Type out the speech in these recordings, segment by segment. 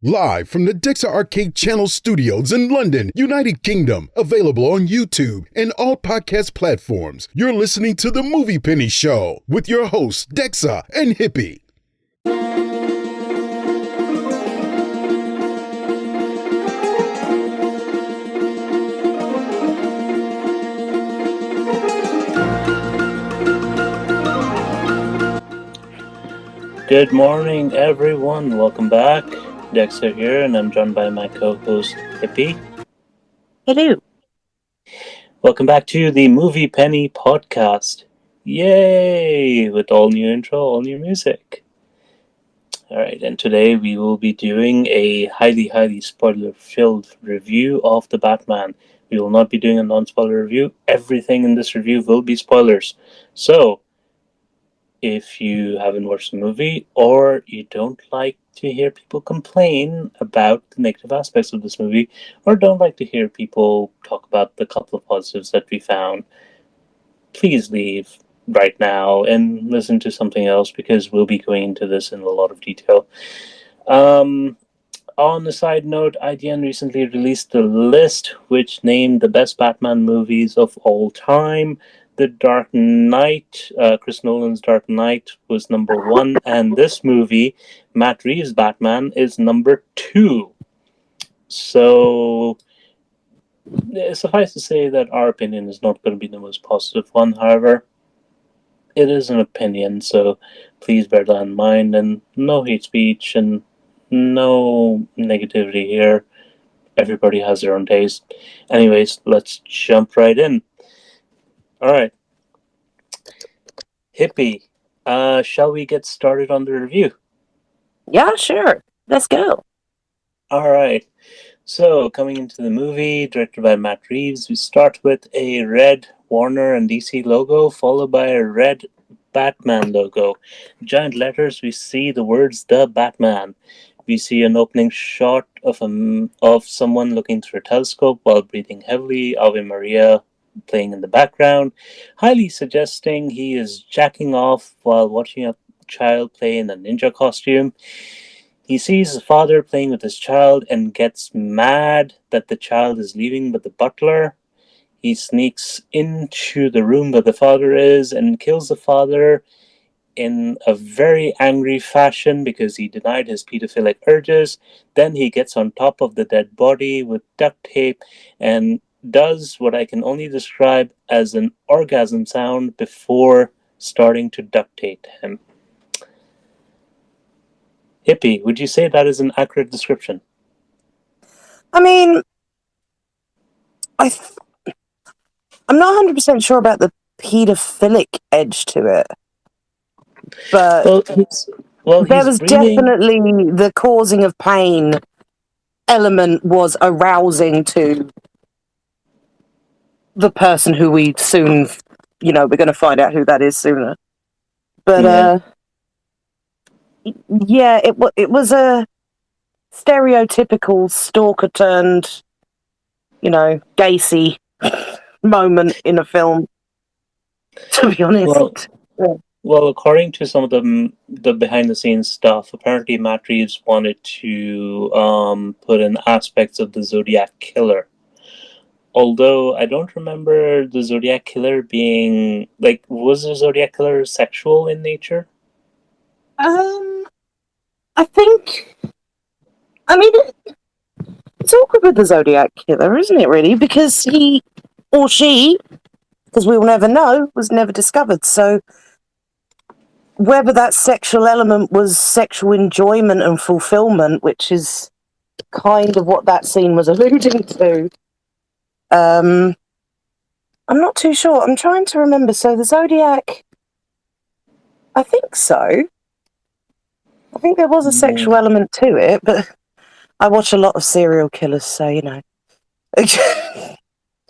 Live from the Dexa Arcade Channel Studios in London, United Kingdom. Available on YouTube and all podcast platforms. You're listening to The Movie Penny Show with your hosts, Dexa and Hippie. Good morning, everyone. Welcome back. Dexter here, and I'm joined by my co-host, Hippie. Hello. Welcome back to the Movie Penny podcast. Yay! With all new intro, all new music. Alright, and today we will be doing a highly spoiler-filled review of The Batman. We will not be doing a non-spoiler review. Everything in this review will be spoilers. So, if you haven't watched the movie or you don't like to hear people complain about the negative aspects of this movie or don't like to hear people talk about the couple of positives that we found, please leave right now and listen to something else because we'll be going into this in a lot of detail. On a side note, IGN recently released a list which named the best Batman movies of all time. The Dark Knight, Chris Nolan's Dark Knight, was number 1, and this movie, Mat Reeves' Batman, is number 2. So, suffice to say that our opinion is not going to be the most positive one. However, it is an opinion, so please bear that in mind, and no hate speech, and no negativity here. Everybody has their own taste. Anyways, let's jump right in. Alright. Hippie, shall we get started on the review? Yeah, sure. Let's go. Alright. So, coming into the movie, directed by Mat Reeves, we start with a red Warner and DC logo, followed by a red Batman logo. Giant letters, we see the words "The Batman." We see an opening shot of someone looking through a telescope while breathing heavily, Ave Maria playing in the background, highly suggesting he is jacking off while watching a child play in a ninja costume. He sees his father playing with his child and gets mad that the child is leaving with the butler. He sneaks into the room where the father is and kills the father in a very angry fashion because he denied his pedophilic urges. Then he gets on top of the dead body with duct tape and does what I can only describe as an orgasm sound before starting to duct tape him. Hippie, would you say that is an accurate description? I mean, I'm not 100% sure about the pedophilic edge to it, but there was definitely the causing of pain element was arousing to the person who we soon, we're going to find out who that is sooner. But, it was a stereotypical stalker turned, Gacy moment in a film, to be honest. Well, according to some of the behind-the-scenes stuff, apparently Mat Reeves wanted to put in aspects of the Zodiac Killer. Although I don't remember the Zodiac Killer being was the Zodiac Killer sexual in nature? I think. I mean, it's awkward with the Zodiac Killer, isn't it? Really, because he or she, because we will never know, was never discovered. So whether that sexual element was sexual enjoyment and fulfillment, which is kind of what that scene was alluding to. I'm not too sure. I'm trying to remember. So the Zodiac, I think so. I think there was a sexual element to it, but I watch a lot of serial killers, so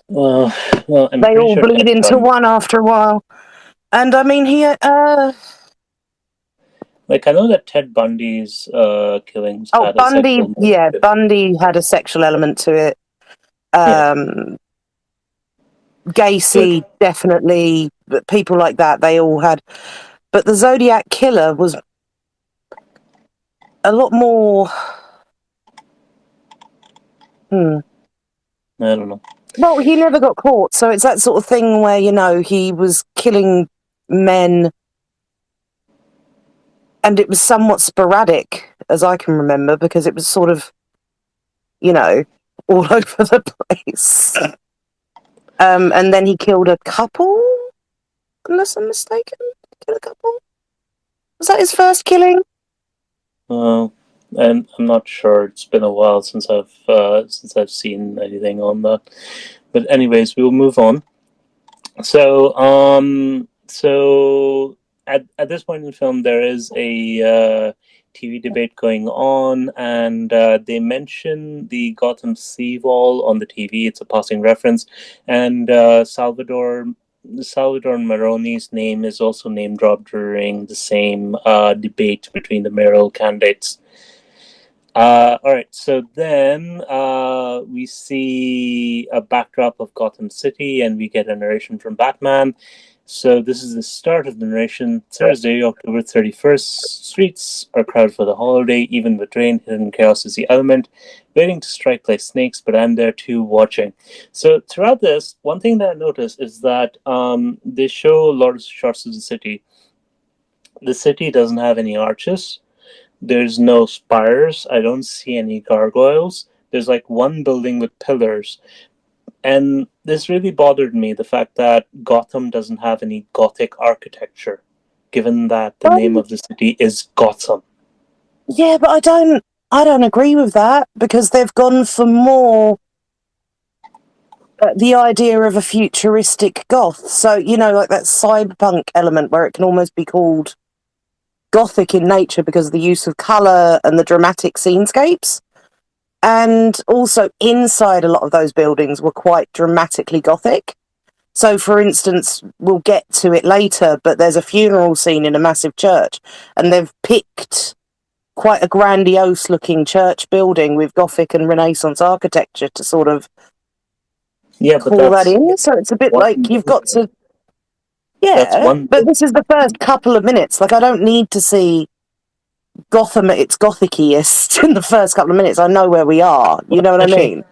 Well, they all bleed into one after a while. And I mean, I know that Ted Bundy's killings. Oh, Bundy, Bundy had a sexual element to it. Gacy, definitely. People like that, they all had. But the Zodiac Killer was a lot more Hmm. I don't know. Well, he never got caught, so it's that sort of thing where, he was killing men, and it was somewhat sporadic, as I can remember, because it was sort of, all over the place. And then he killed a couple, unless I'm mistaken. Killed a couple? Was that his first killing? And I'm not sure. It's been a while since I've seen anything on that. But anyways, we'll move on. So at this point in the film, there is a TV debate going on, and they mention the Gotham Seawall on the TV. It's a passing reference, and Salvador Maroni's name is also name dropped during the same debate between the mayoral candidates. All right, so then we see a backdrop of Gotham City, and we get a narration from Batman. So this is the start of the narration. Thursday, October 31st. Streets are crowded for the holiday. Even with rain, hidden chaos is the element. Waiting to strike like snakes, but I'm there too, watching. So throughout this, one thing that I noticed is that they show a lot of shots of the city. The city doesn't have any arches. There's no spires. I don't see any gargoyles. There's like one building with pillars. And this really bothered me, the fact that Gotham doesn't have any Gothic architecture, given that the name of the city is Gotham. Yeah, but I don't agree with that, because they've gone for more the idea of a futuristic goth. So, like that cyberpunk element where it can almost be called Gothic in nature because of the use of colour and the dramatic scenescapes. And also inside a lot of those buildings were quite dramatically Gothic. So, for instance, we'll get to it later, but there's a funeral scene in a massive church, and they've picked quite a grandiose looking church building with Gothic and Renaissance architecture to sort of call that in. So it's a bit like you've got to... Yeah, but this is the first couple of minutes. Like, I don't need to see Gotham at its Gothiciest in the first couple of minutes. I know where we are. You know what I mean?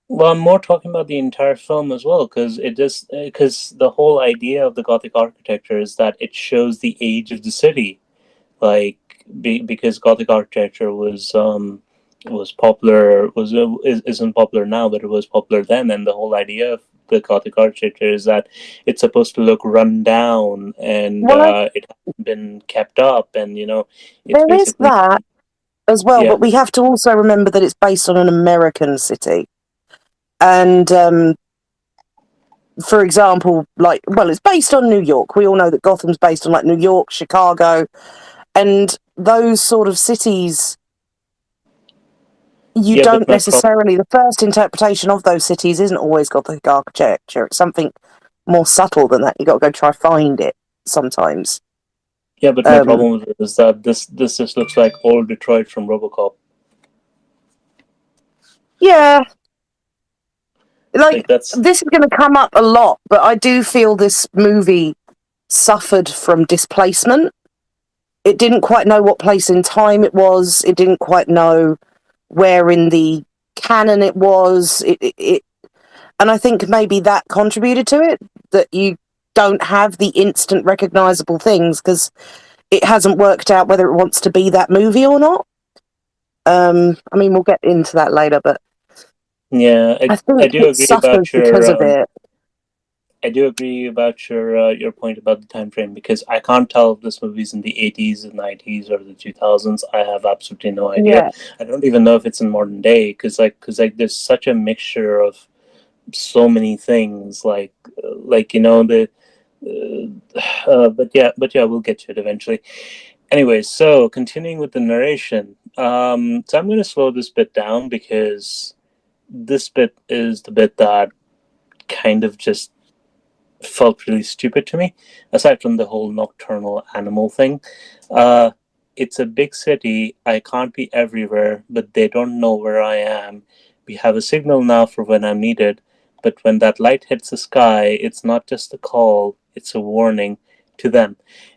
Well, I'm more talking about the entire film as well, because the whole idea of the Gothic architecture is that it shows the age of the city, because Gothic architecture was popular, isn't popular now, but it was popular then, and the whole idea of the Gothic architecture is that it's supposed to look run down, and it hasn't been kept up, and it's there basically is that as well, yeah. but we have to also remember that it's based on an American city. And, for example, it's based on New York. We all know that Gotham's based on, New York, Chicago, and those sort of cities. You don't necessarily... The first interpretation of those cities isn't always Gothic architecture. It's something more subtle than that. You got to go try find it sometimes. Yeah, but my problem with it is that this just looks like old Detroit from RoboCop. Yeah. This is going to come up a lot, but I do feel this movie suffered from displacement. It didn't quite know what place in time it was. It didn't quite know where in the canon it was. And I think maybe that contributed to it, that you don't have the instant recognizable things because it hasn't worked out whether it wants to be that movie or not. I mean, we'll get into that later, but yeah, I do agree about your because of it. I do agree about your point about the time frame, because I can't tell if this movie's in the 80s, the 90s, or the 2000s. I have absolutely no idea. Yeah. I don't even know if it's in modern day, because there's such a mixture of so many things, but yeah, we'll get to it eventually. Anyway, so continuing with the narration, so I'm going to slow this bit down because this bit is the bit that kind of just felt really stupid to me, aside from the whole nocturnal animal thing. It's a big city. I can't be everywhere, but they don't know where I am. We have a signal now for when I'm needed, but when that light hits the sky, it's not just a call, it's a warning to them.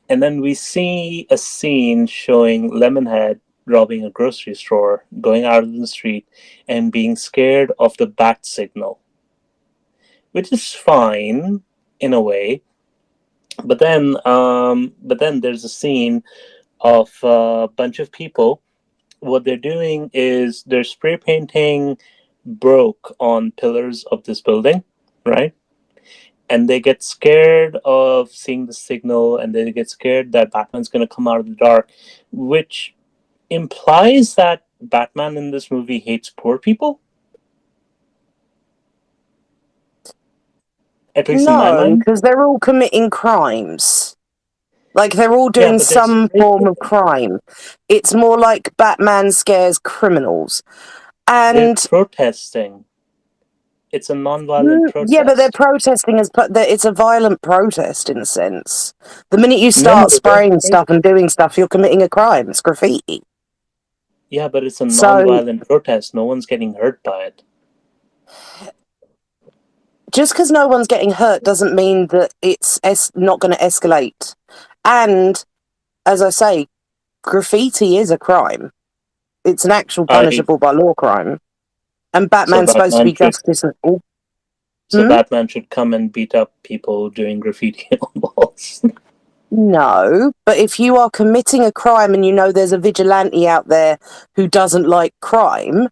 And then we see a scene showing Lemonhead robbing a grocery store, going out of the street, and being scared of the bat signal, which is fine in a way. But then there's a scene of a bunch of people. What they're doing is they're spray painting broke on pillars of this building, right? And they get scared of seeing the signal, and they get scared that Batman's going to come out of the dark, which implies that Batman in this movie hates poor people. At least in my No, mind. because they're all committing crimes. Like, they're all Yeah, doing but they're some spray form of painting. crime. It's more like Batman scares criminals. They're And protesting. It's a non-violent yeah, but they're protest. protesting it's a violent protest in a sense. The minute you No, start they're spraying stuff and doing stuff, you're committing a crime. It's graffiti. yeah, but it's a So non-violent protest. No one's getting hurt by it. just because no one's getting hurt doesn't mean that it's not going to escalate. And as I say, graffiti is a crime. It's an actual I punishable by law crime. And so Batman's supposed to Batman be should justice. so Batman should come and beat up people doing graffiti on walls. No, but if you are committing a crime and you know there's a vigilante out there who doesn't like crime,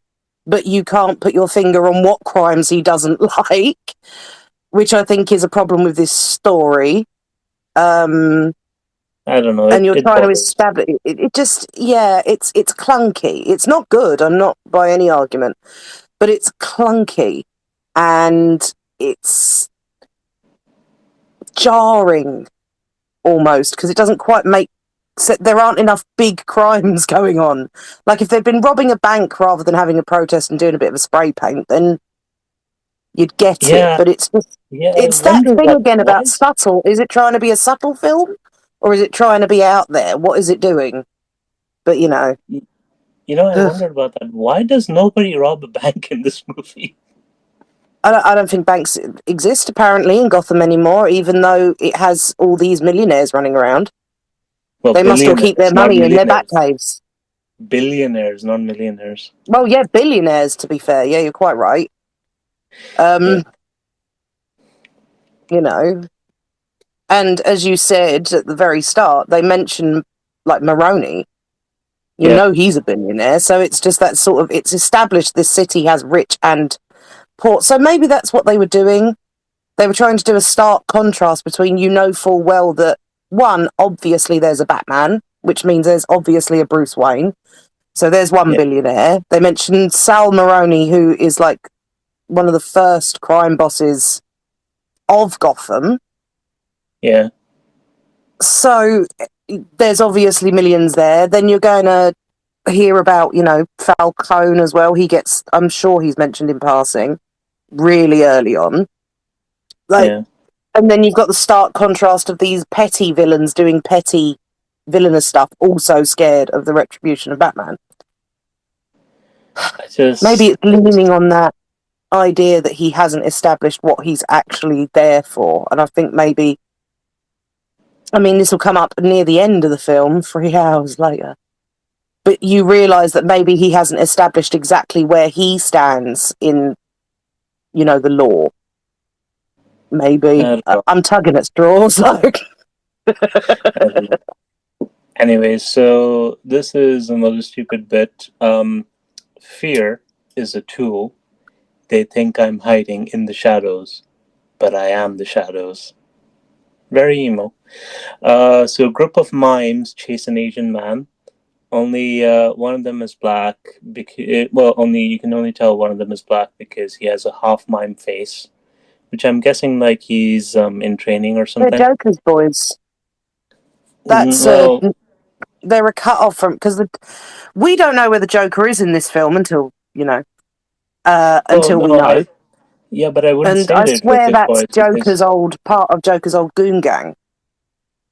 but you can't put your finger on what crimes he doesn't like, which I think is a problem with this story. I don't know. And you're It trying to bothers. establish it just, yeah, it's clunky. It's not good. I'm not by any argument, but it's clunky and it's jarring almost because it doesn't quite make there aren't enough big crimes going on. Like if they'd been robbing a bank rather than having a protest and doing a bit of a spray paint, then you'd get it. Yeah, But it's just yeah. I it's that wonder thing that. again Why about is subtle. Is it trying to be a subtle film, or is it trying to be out there? What is it doing? But I ugh, wondered about that. Why does nobody rob a bank in this movie? I don't think banks exist apparently in Gotham anymore, even though it has all these millionaires running around. Well, They must all keep their billionaires, not money in their back millionaires. caves. Billionaires, not millionaires. Well, yeah, billionaires, to be fair. Yeah, you're quite right. Yeah, Um, you know, and as you said at the very start, they mention like Maroney. You yeah, know he's a billionaire, so it's just that sort of it's established this city has rich and poor. So maybe that's what they were doing. They were trying to do a stark contrast between full well that one, obviously there's a Batman, which means there's obviously a Bruce Wayne. So there's one yeah, billionaire. They mentioned Sal Maroney, who is like one of the first crime bosses of Gotham. yeah, So there's obviously millions there. Then you're going to hear about, Falcone as well. I'm sure he's mentioned in passing really early on. Like, yeah. and then you've got the stark contrast of these petty villains doing petty villainous stuff, also scared of the retribution of Batman. I just, Maybe it's leaning on that idea that he hasn't established what he's actually there for. And I think maybe, this will come up near the end of the film, 3 hours later. But you realise that maybe he hasn't established exactly where he stands in, the law. I Maybe. don't know. I'm tugging at straws. Like. I don't know. Anyway, so this is another stupid bit. Fear is a tool. They think I'm hiding in the shadows, but I am the shadows. Very emo. So a group of mimes chase an Asian man. Only one of them is black. Only you can only tell one of them is black because he has a half mime face, which I'm guessing like he's in training or They're something. Joker's boys. Mm, That's well, they're a cut off from because we don't know where the Joker is in this film until well, until we no, know. but I wouldn't And say I they're swear Joker's that's boys because Part of Joker's old goon gang.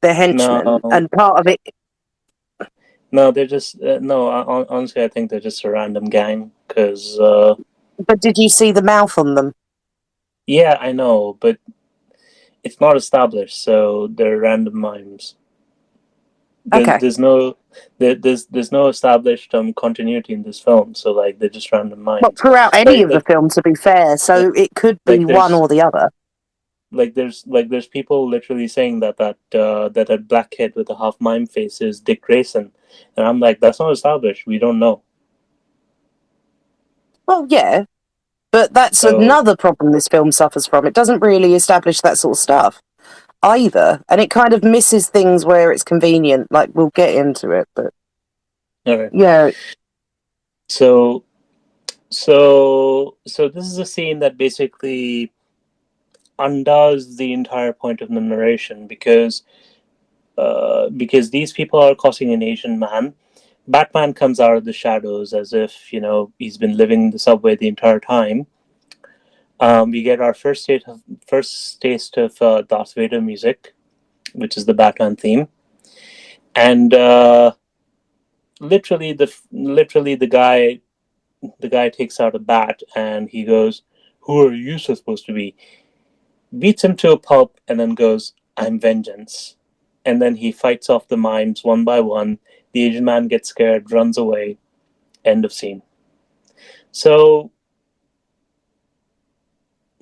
They're henchmen, no, and part of it. no, they're just no. Honestly, I think they're just a random gang. Because But did you see the mouth on them? yeah, I know, but it's not established, so they're random mimes. Okay. There's no There's no established continuity in this film, so like they're just random Well, minds. throughout any of the Like films, to be fair, so it could be like one or the other. there's people literally saying that black kid with a half mime face is Dick Grayson, and I'm like, that's not established. We don't know. Well, yeah, but that's So another problem this film suffers from. It doesn't really establish that sort of stuff either, and it kind of misses things where it's convenient. Like, we'll get into it, but okay. yeah. So this is a scene that basically undoes the entire point of the narration because these people are causing an Asian man. Batman comes out of the shadows as if he's been living in the subway the entire time. We get our first taste of Darth Vader music, which is the Batman theme, and literally the guy takes out a bat and he goes, "Who are you supposed to be?" Beats him to a pulp and then goes, "I'm vengeance." And then he fights off the mimes one by one. The Asian man gets scared, runs away. End of scene. So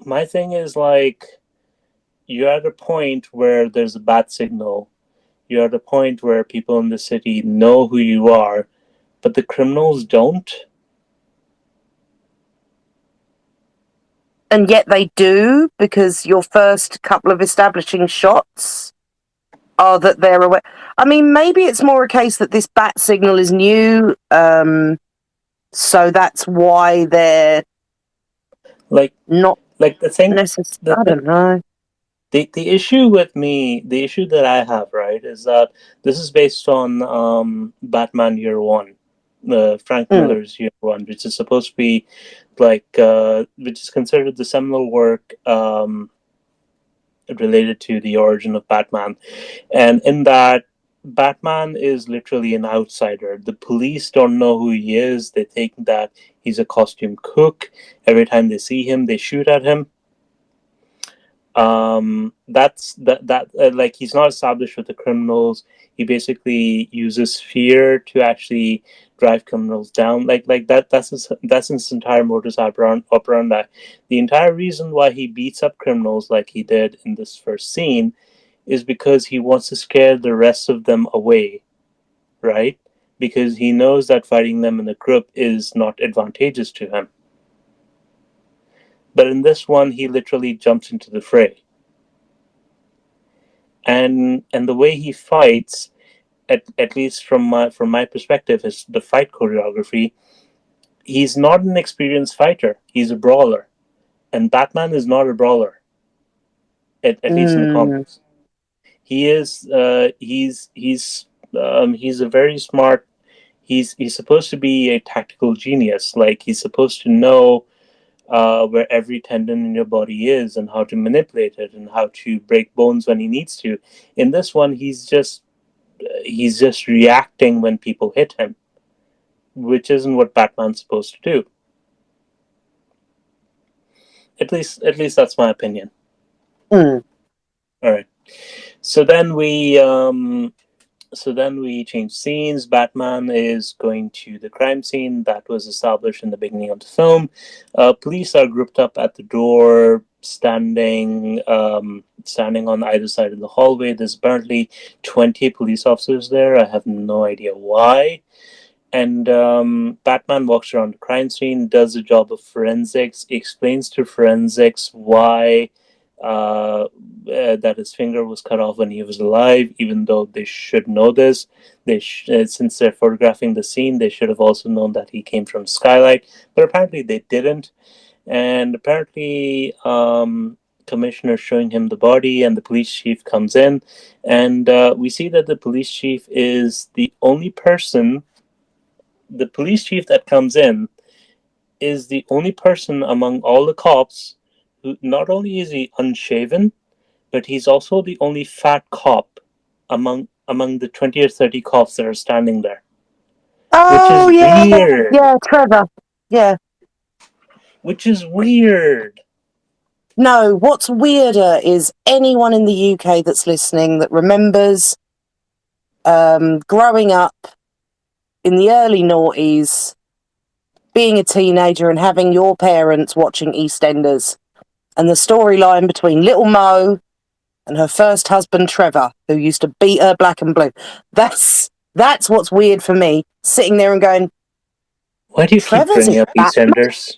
my thing is, like, you're at a point where there's a bad signal. You're at a point where people in the city know who you are, but the criminals don't. And yet they do, because your first couple of establishing shots are that they're aware. I mean, maybe it's more a case that this bat signal is new, so that's why they're Like not the thing, necessarily. the I don't know. the issue with me, the issue that I have, right, is that this is based on Batman Year One, Frank Mm. Miller's Year One, which is supposed to be which is considered the seminal work related to the origin of Batman, and in that, Batman is literally an outsider. The police don't know who he is. They think that he's a costume cook. Every time they see him, they shoot at him. That's that like, he's not established with the criminals. He basically uses fear to actually drive criminals down, like that's his entire modus operandi. The entire reason why he beats up criminals like he did in this first scene is because he wants to scare the rest of them away, right? Because he knows that fighting them in a group is not advantageous to him. But in this one, he literally jumps into the fray. And the way he fights, at least from my perspective, is the fight choreography. He's not an experienced fighter. He's a brawler, and Batman is not a brawler. At least in the comics, he is. He's a very smart. He's supposed to be a tactical genius. Like, he's supposed to know where every tendon in your body is and how to manipulate it and how to break bones when he needs to. In this one, he's just reacting when people hit him, which isn't what Batman's supposed to do. At least that's my opinion. Mm. All right. So then we change scenes. Batman is going to the crime scene that was established in the beginning of the film. Police are grouped up at the door, standing on either side of the hallway. There's apparently 20 police officers there. I have no idea why. And Batman walks around the crime scene, does a job of forensics, explains to forensics why that his finger was cut off when he was alive, even though they should know this. Since they're photographing the scene, they should have also known that he came from Skylight, but apparently they didn't. And apparently, Commissioner showing him the body, and the police chief comes in, and we see that the police chief is the only person. The police chief that comes in is the only person among all the cops who, not only is he unshaven, but he's also the only fat cop among the 20 or 30 cops that are standing there. Oh, which is yeah. weird. Yeah, Trevor. Yeah. Which is weird. No, what's weirder is anyone in the UK that's listening that remembers growing up in the early noughties, being a teenager and having your parents watching EastEnders, and the storyline between little Mo and her first husband Trevor, who used to beat her black and blue. That's what's weird for me, sitting there and going, Why do you keep Trevor's bringing in up Batman? EastEnders?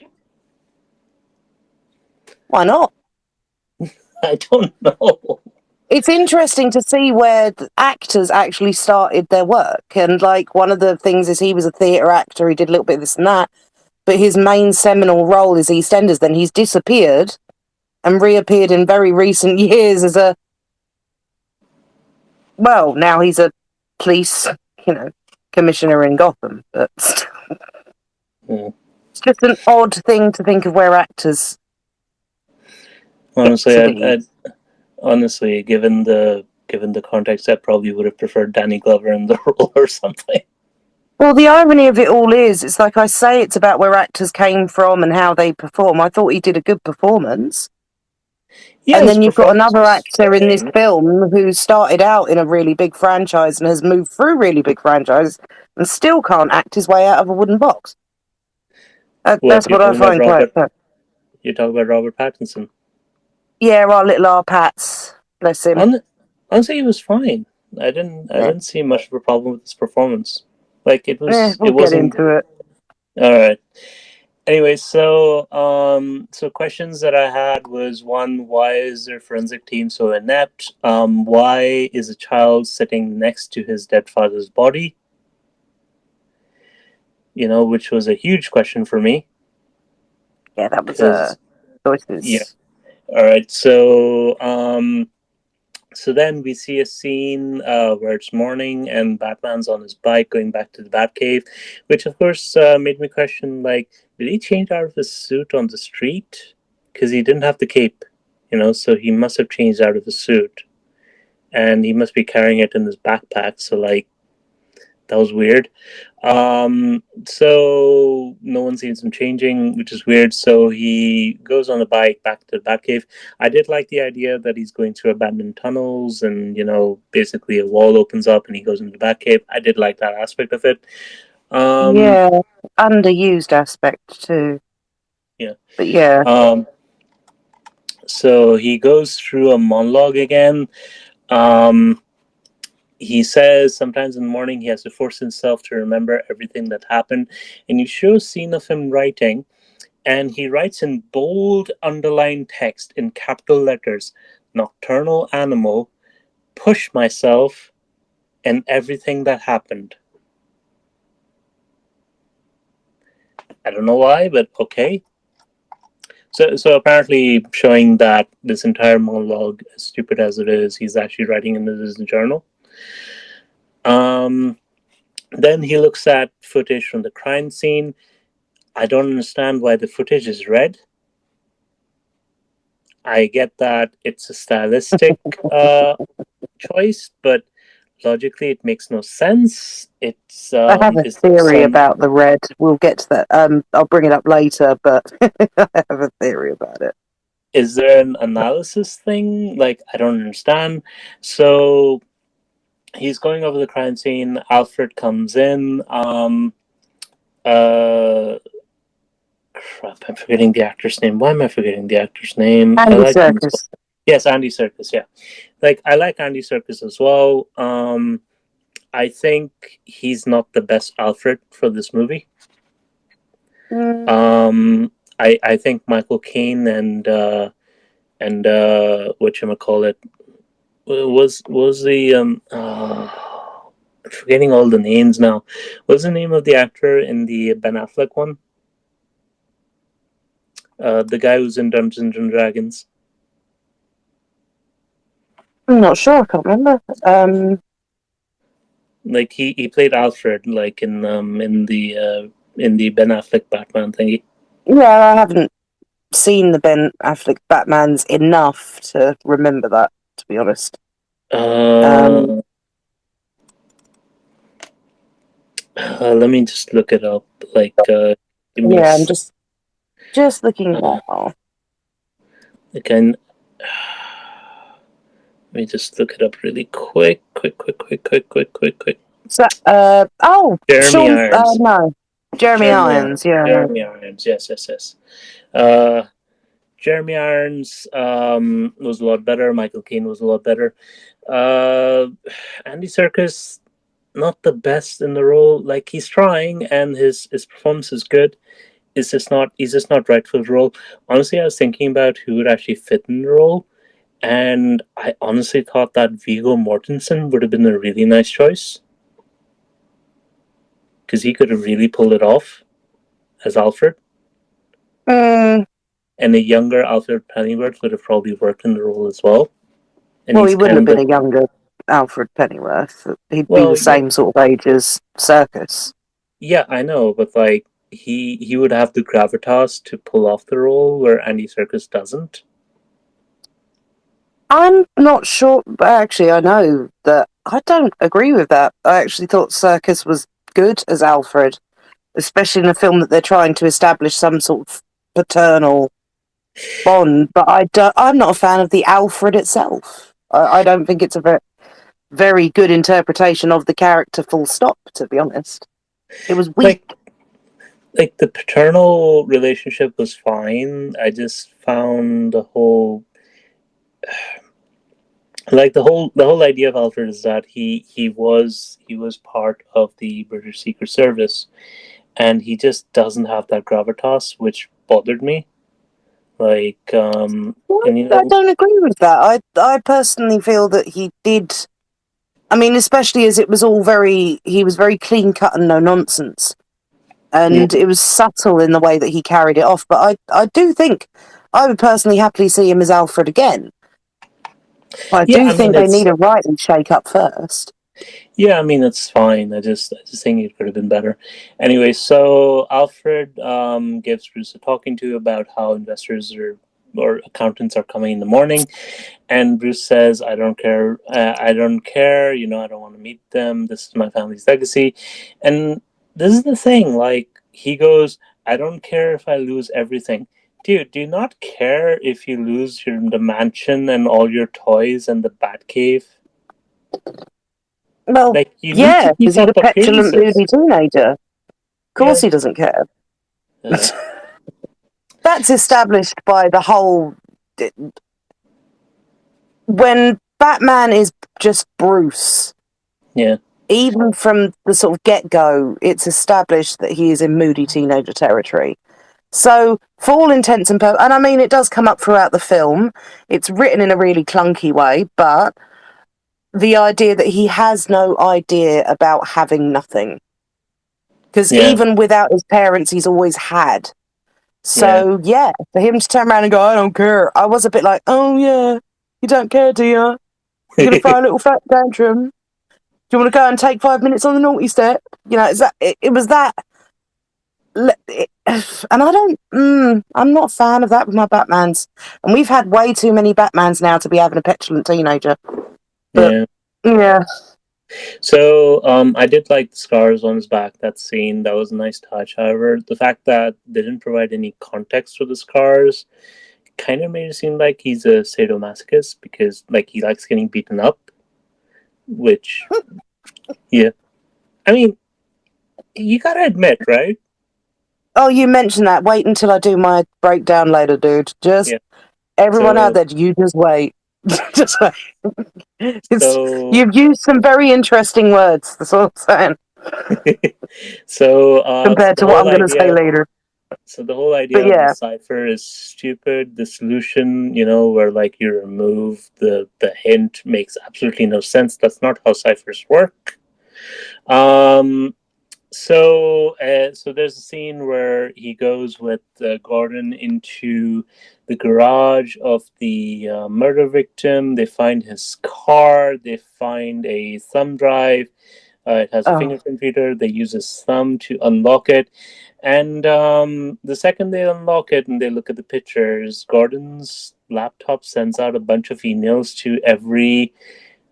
Why not? I don't know. It's interesting to see where the actors actually started their work. And like one of the things is he was a theatre actor, he did a little bit of this and that, but his main seminal role is EastEnders. Then he's disappeared and reappeared in very recent years as now he's a police, commissioner in Gotham. But Hmm. it's just an odd thing to think of where actors get Honestly, to be. honestly, given the context, I probably would have preferred Danny Glover in the role or something. Well, the irony of it all is, it's like I say, it's about where actors came from and how they perform. I thought he did a good performance. Yeah, And his then you've got performance another was actor in this fine. film who started out in a really big franchise and has moved through really big franchises and still can't act his way out of a wooden box. What, That's you're what I talking about find quite Robert? fun. You're talking about Robert Pattinson. Yeah, our little R Pats, bless him. Honestly, he was fine. I didn't see much of a problem with his performance. Like it We'll get wasn't. into it. All right. Anyway, so questions that I had was one: why is their forensic team so inept? Why is a child sitting next to his dead father's body? Which was a huge question for me Yeah, that was because yeah. choices. All right. So then we see a scene where it's morning and Batman's on his bike going back to the Batcave, which of course made me question, like, did he change out of his suit on the street? Because he didn't have the cape, so he must have changed out of his suit. And he must be carrying it in his backpack, so, like, that was weird. So no one sees him changing, which is weird. So he goes on a bike back to the Batcave. I did like the idea that he's going through abandoned tunnels and, basically a wall opens up and he goes into the Batcave. I did like that aspect of it. Yeah, underused aspect too. Yeah. But yeah. So he goes through a monologue again. He says sometimes in the morning he has to force himself to remember everything that happened. And you show a scene of him writing. And he writes in bold underlined text in capital letters, nocturnal animal, push myself, and everything that happened. I don't know why, but okay. So apparently showing that this entire monologue, as stupid as it is, he's actually writing in his journal. Then he looks at footage from the crime scene. I don't understand why the footage is red. I get that it's a stylistic choice, but logically it makes no sense. It's I have a is there theory some about the red. We'll get to that. I'll bring it up later, but I have a theory about it. is there an analysis thing? Like, I don't understand. So he's going over the crime scene. Alfred comes in. Uh, Crap, I'm forgetting the actor's name. Why am I forgetting the actor's name? I Andy like him as well. Serkis. Yes, Andy Serkis. Yeah, like I like Andy Serkis as well. I think he's not the best Alfred for this movie. Mm, I think Michael Caine and whatchamacallit was the I'm forgetting all the names now. What's the name of the actor in the Ben Affleck one? The guy who's in Dungeons and Dragons. I'm not sure. I can't remember. Like he played Alfred, like in the Ben Affleck Batman thingy. Yeah, I haven't seen the Ben Affleck Batmans enough to remember that. To be honest. Uh, Let me just look it up. Like, give me a Yeah, I'm just looking now. again. Let me just look it up really quick. Quick. Jeremy Sean. Irons. No, Jeremy Irons. Yeah. Jeremy Irons. Yes. Jeremy Irons was a lot better. Michael Caine was a lot better. Uh, Andy Serkis, not the best in the role. Like, he's trying, and his performance is good. He's just not right for the role. Honestly, I was thinking about who would actually fit in the role, and I honestly thought that Viggo Mortensen would have been a really nice choice because he could have really pulled it off as Alfred. Mm, And a younger Alfred Pennyworth would have probably worked in the role as well. And well, he's he kind wouldn't have of been the a younger Alfred Pennyworth. He'd be well, the yeah, same sort of age as Circus. yeah, I know, but like he would have the gravitas to pull off the role where Andy Serkis doesn't. I'm not sure, but actually, I know that I don't agree with that. I actually thought Circus was good as Alfred, especially in a film that they're trying to establish some sort of paternal bond. But I'm not a fan of the Alfred itself. I don't think it's a very good interpretation of the character. Full stop. To be honest, it was weak. Like the paternal relationship was fine. I just found the whole idea of Alfred is that he was part of the British Secret Service, and he just doesn't have that gravitas, which bothered me. Like, Well, and I don't agree with that. I personally feel that he did. I mean, especially as it was all he was very clean cut and no nonsense. yeah, And it was subtle in the way that he carried it off. But I do think I would personally happily see him as Alfred again. But I yeah. do I mean, think they need a writing shake up first. yeah. I mean, it's fine. I just think it could have been better. Anyway, so Alfred gives Bruce a talking to about how investors or accountants are coming in the morning, and Bruce says, "I don't care. I don't care. I don't want to meet them. This is my family's legacy." And this is the thing. Like, he goes, "I don't care if I lose everything." Dude, do you not care if you lose the mansion and all your toys and the Batcave? Well, Like, you need to yeah, because keep he's a up petulant, appearances. moody teenager. Of course Yeah. he doesn't care. Uh, That's established by the whole. When Batman is just Bruce, yeah. even from the sort of get go, it's established that he is in moody teenager territory. So, for all intents and purposes, and I mean, it does come up throughout the film, it's written in a really clunky way, but the idea that he has no idea about having nothing. Because Yeah. even without his parents, he's always had. Yeah. So, yeah, for him to turn around and go, I don't care, I was a bit like, oh, yeah, you don't care, do you? You're going to throw a little fat tantrum? Do you want to go and take 5 minutes on the naughty step? It was that. And I don't. I'm not a fan of that with my Batmans. And we've had way too many Batmans now to be having a petulant teenager. But, Yeah. yeah. So, I did like the scars on his back. That scene, that was a nice touch. However, the fact that they didn't provide any context for the scars kind of made it seem like he's a sadomasochist because, like, he likes getting beaten up. Which, yeah, I mean, you gotta admit, right? Oh, you mentioned that. Wait until I do my breakdown later, dude. Just Yeah. everyone out So, there, you just wait. Just wait. so, You've used some very interesting words. That's all I'm saying. so Compared the to what whole I'm going to say idea. later. So the whole But idea of the yeah, cipher is stupid. The solution, where like you remove the hint makes absolutely no sense. That's not how ciphers work. Um, so there's a scene where he goes with Gordon into the garage of the murder victim. They find his car. They find a thumb drive. It has a oh, fingerprint reader. They use his thumb to unlock it. And the second they unlock it and they look at the pictures, Gordon's laptop sends out a bunch of emails to every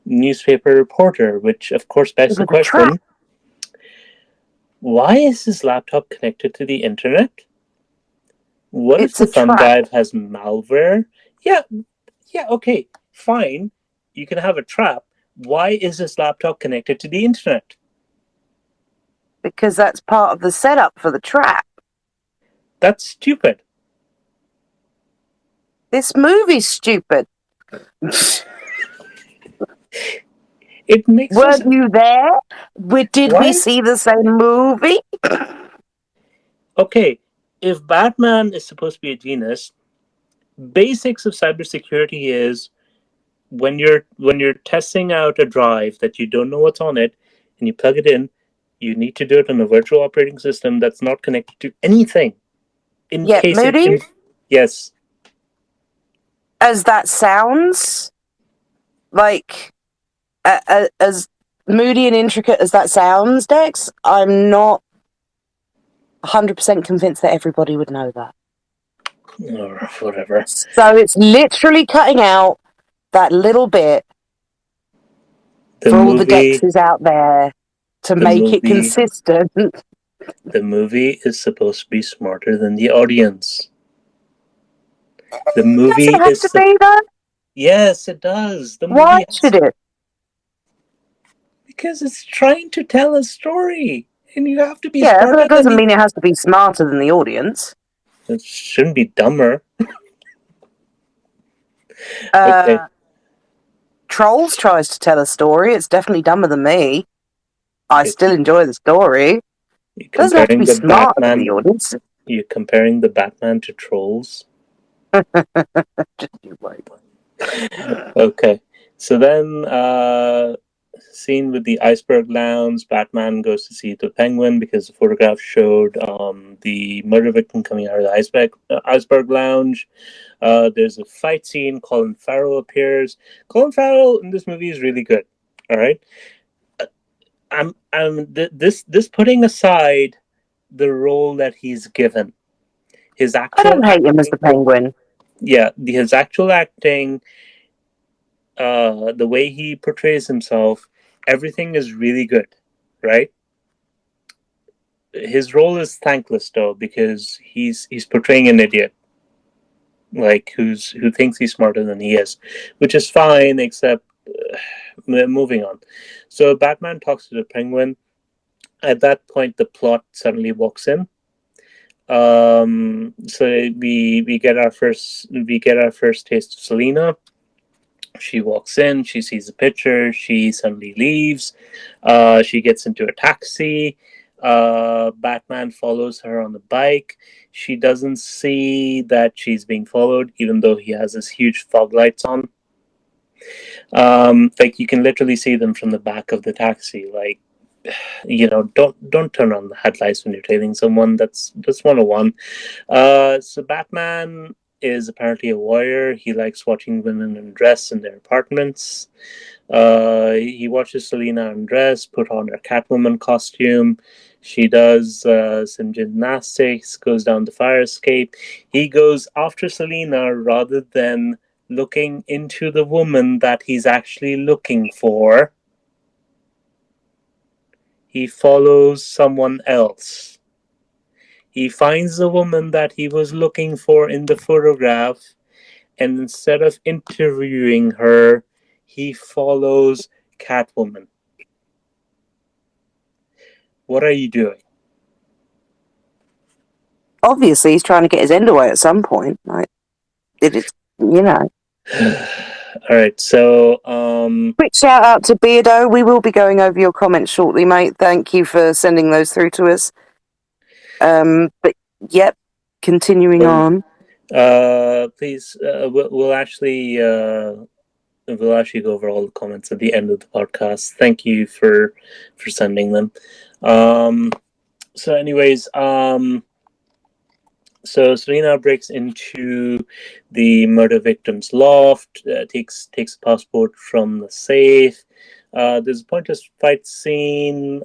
newspaper reporter, which of course begs it the was a trap. question, why is his laptop connected to the internet? What if It's the a thumb trap. drive has malware? Yeah, okay, fine. You can have a trap. Why is his laptop connected to the internet? because that's part of the setup for the trap. That's stupid. This movie's stupid. It makes no Weren't sense. you there? Did we Why? see the same movie? Okay, if Batman is supposed to be a genius, basics of cybersecurity is when you're testing out a drive that you don't know what's on it and you plug it in, you need to do it on a virtual operating system that's not connected to anything. In Yeah, case it Moody, can. Yes. as that sounds, like, as moody and intricate as that sounds, Dex, I'm not 100% convinced that everybody would know that. Or whatever. So it's literally cutting out that little bit The for all the movie Dexes out there to the make it movie consistent. the movie is supposed to be smarter than the audience. The Does movie it have is to be, though? Yes, it does. The Why movie has should it? because it's trying to tell a story, and you have to be Yeah, but smarter that than doesn't the. mean it has to be smarter than the audience. It shouldn't be dumber. Okay, Trolls tries to tell a story. It's definitely dumber than me. I you're, still enjoy the story. It you're doesn't have to comparing be the smarter than Batman. the audience. You're comparing the Batman to Trolls. Just you wait. Okay, so then scene with the iceberg lounge. Batman goes to see the Penguin because the photograph showed the murder victim coming out of the iceberg lounge. There's a fight scene. Colin Farrell appears. Colin Farrell in this movie is really good. All right. This putting aside the role that he's given, his I actual don't hate him as acting. the Penguin. Yeah, his actual acting, the way he portrays himself, everything is really good, right? His role is thankless though because he's portraying an idiot, like who thinks he's smarter than he is, which is fine. Except moving on. So Batman talks to the Penguin. At that point, the plot suddenly walks in. So we get our first taste of Selina. She walks in, she sees a picture, she suddenly leaves. She gets into a taxi. Batman follows her on the bike. She doesn't see that she's being followed, even though he has his huge fog lights on. Like you can literally see them from the back of the taxi. Like, don't turn on the headlights when you're tailing someone. That's 101. So Batman is apparently a warrior. He likes watching women undress in their apartments. He watches Selina undress, put on her Catwoman costume. She does some gymnastics, goes down the fire escape. He goes after Selina rather than looking into the woman that he's actually looking for. He follows someone else. He finds the woman that he was looking for in the photograph, and instead of interviewing her, he follows Catwoman. What are you doing? Obviously, he's trying to get his end away at some point. Like, it's, you know. All right, so Quick shout out to Beardo. We will be going over your comments shortly, mate. Thank you for sending those through to us. But yep, continuing on. please, we'll actually go over all the comments at the end of the podcast. Thank you for sending them. So, anyways, so Selina breaks into the murder victim's loft, takes a passport from the safe. There's a pointless fight scene.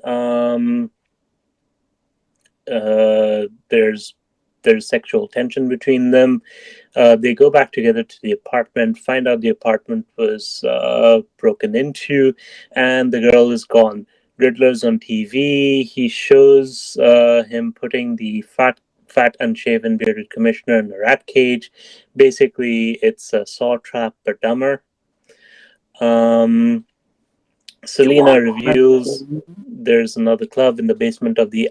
There's sexual tension between them. They go back together to the apartment, find out the apartment was broken into, and the girl is gone. Riddler's on TV. He shows him putting the fat, unshaven, bearded commissioner in a rat cage. Basically, it's a saw trap, but dumber. Selena reveals there's another club in the basement of the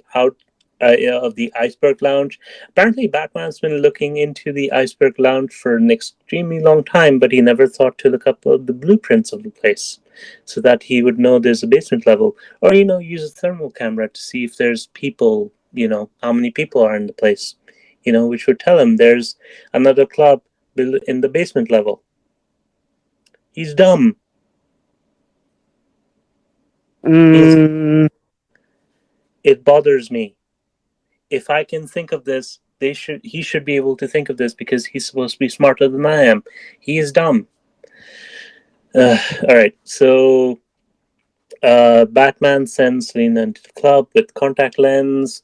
Iceberg Lounge. Apparently, Batman's been looking into the Iceberg Lounge for an extremely long time, but he never thought to look up the blueprints of the place so that he would know there's a basement level, or use a thermal camera to see if there's people. How many people are in the place. Which would tell him there's another club in the basement level. He's dumb. It bothers me. If I can think of this, he should be able to think of this because he's supposed to be smarter than I am. He is dumb. All right, so Batman sends Selina into the club with contact lens.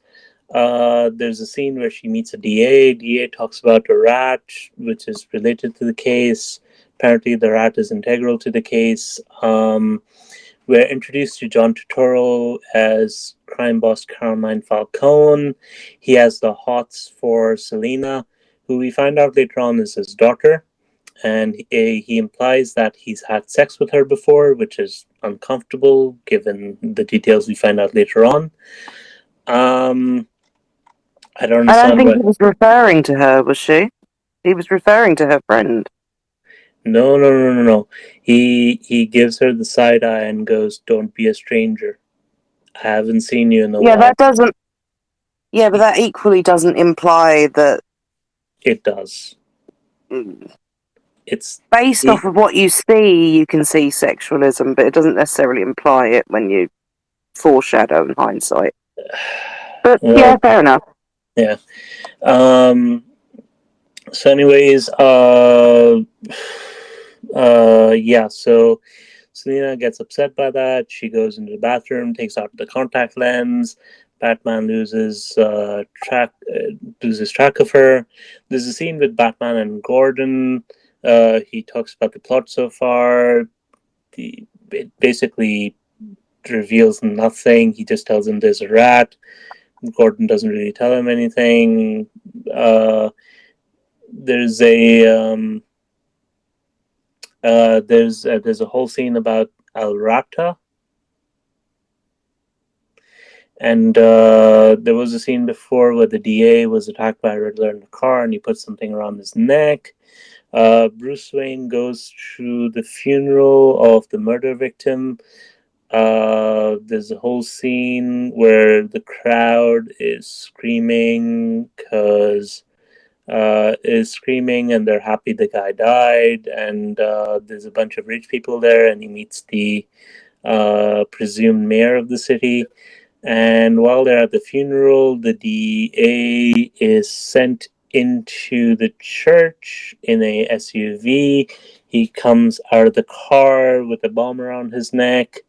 There's a scene where she meets a DA. DA talks about a rat, which is related to the case. Apparently, the rat is integral to the case. We're introduced to John Turturro as crime boss Carmine Falcone. He has the hots for Selina, who we find out later on is his daughter. And he implies that he's had sex with her before, which is uncomfortable given the details we find out later on. I don't think he was referring to her, was she? He was referring to her friend. No. He gives her the side eye and goes, "Don't be a stranger. I haven't seen you in a while." That doesn't. Yeah, but that equally doesn't imply that. It does. It's based off of what you see. You can see sexualism, but it doesn't necessarily imply it when you foreshadow in hindsight. But yeah, fair enough. Yeah. So, anyways, so Selina gets upset by that. She goes into the bathroom, takes out the contact lens. Batman loses track of her. There's a scene with Batman and Gordon. He talks about the plot so far. It basically reveals nothing. He just tells him there's a rat. Gordon doesn't really tell him anything. There's a there's a whole scene about Al Rapta, and there was a scene before where the DA was attacked by a Riddler in the car, and he put something around his neck. Bruce Wayne goes to the funeral of the murder victim. There's a whole scene where the crowd is screaming and they're happy the guy died, and there's a bunch of rich people there, and he meets the presumed mayor of the city. And while they're at the funeral, the DA is sent into the church in a SUV. He comes out of the car with a bomb around his neck.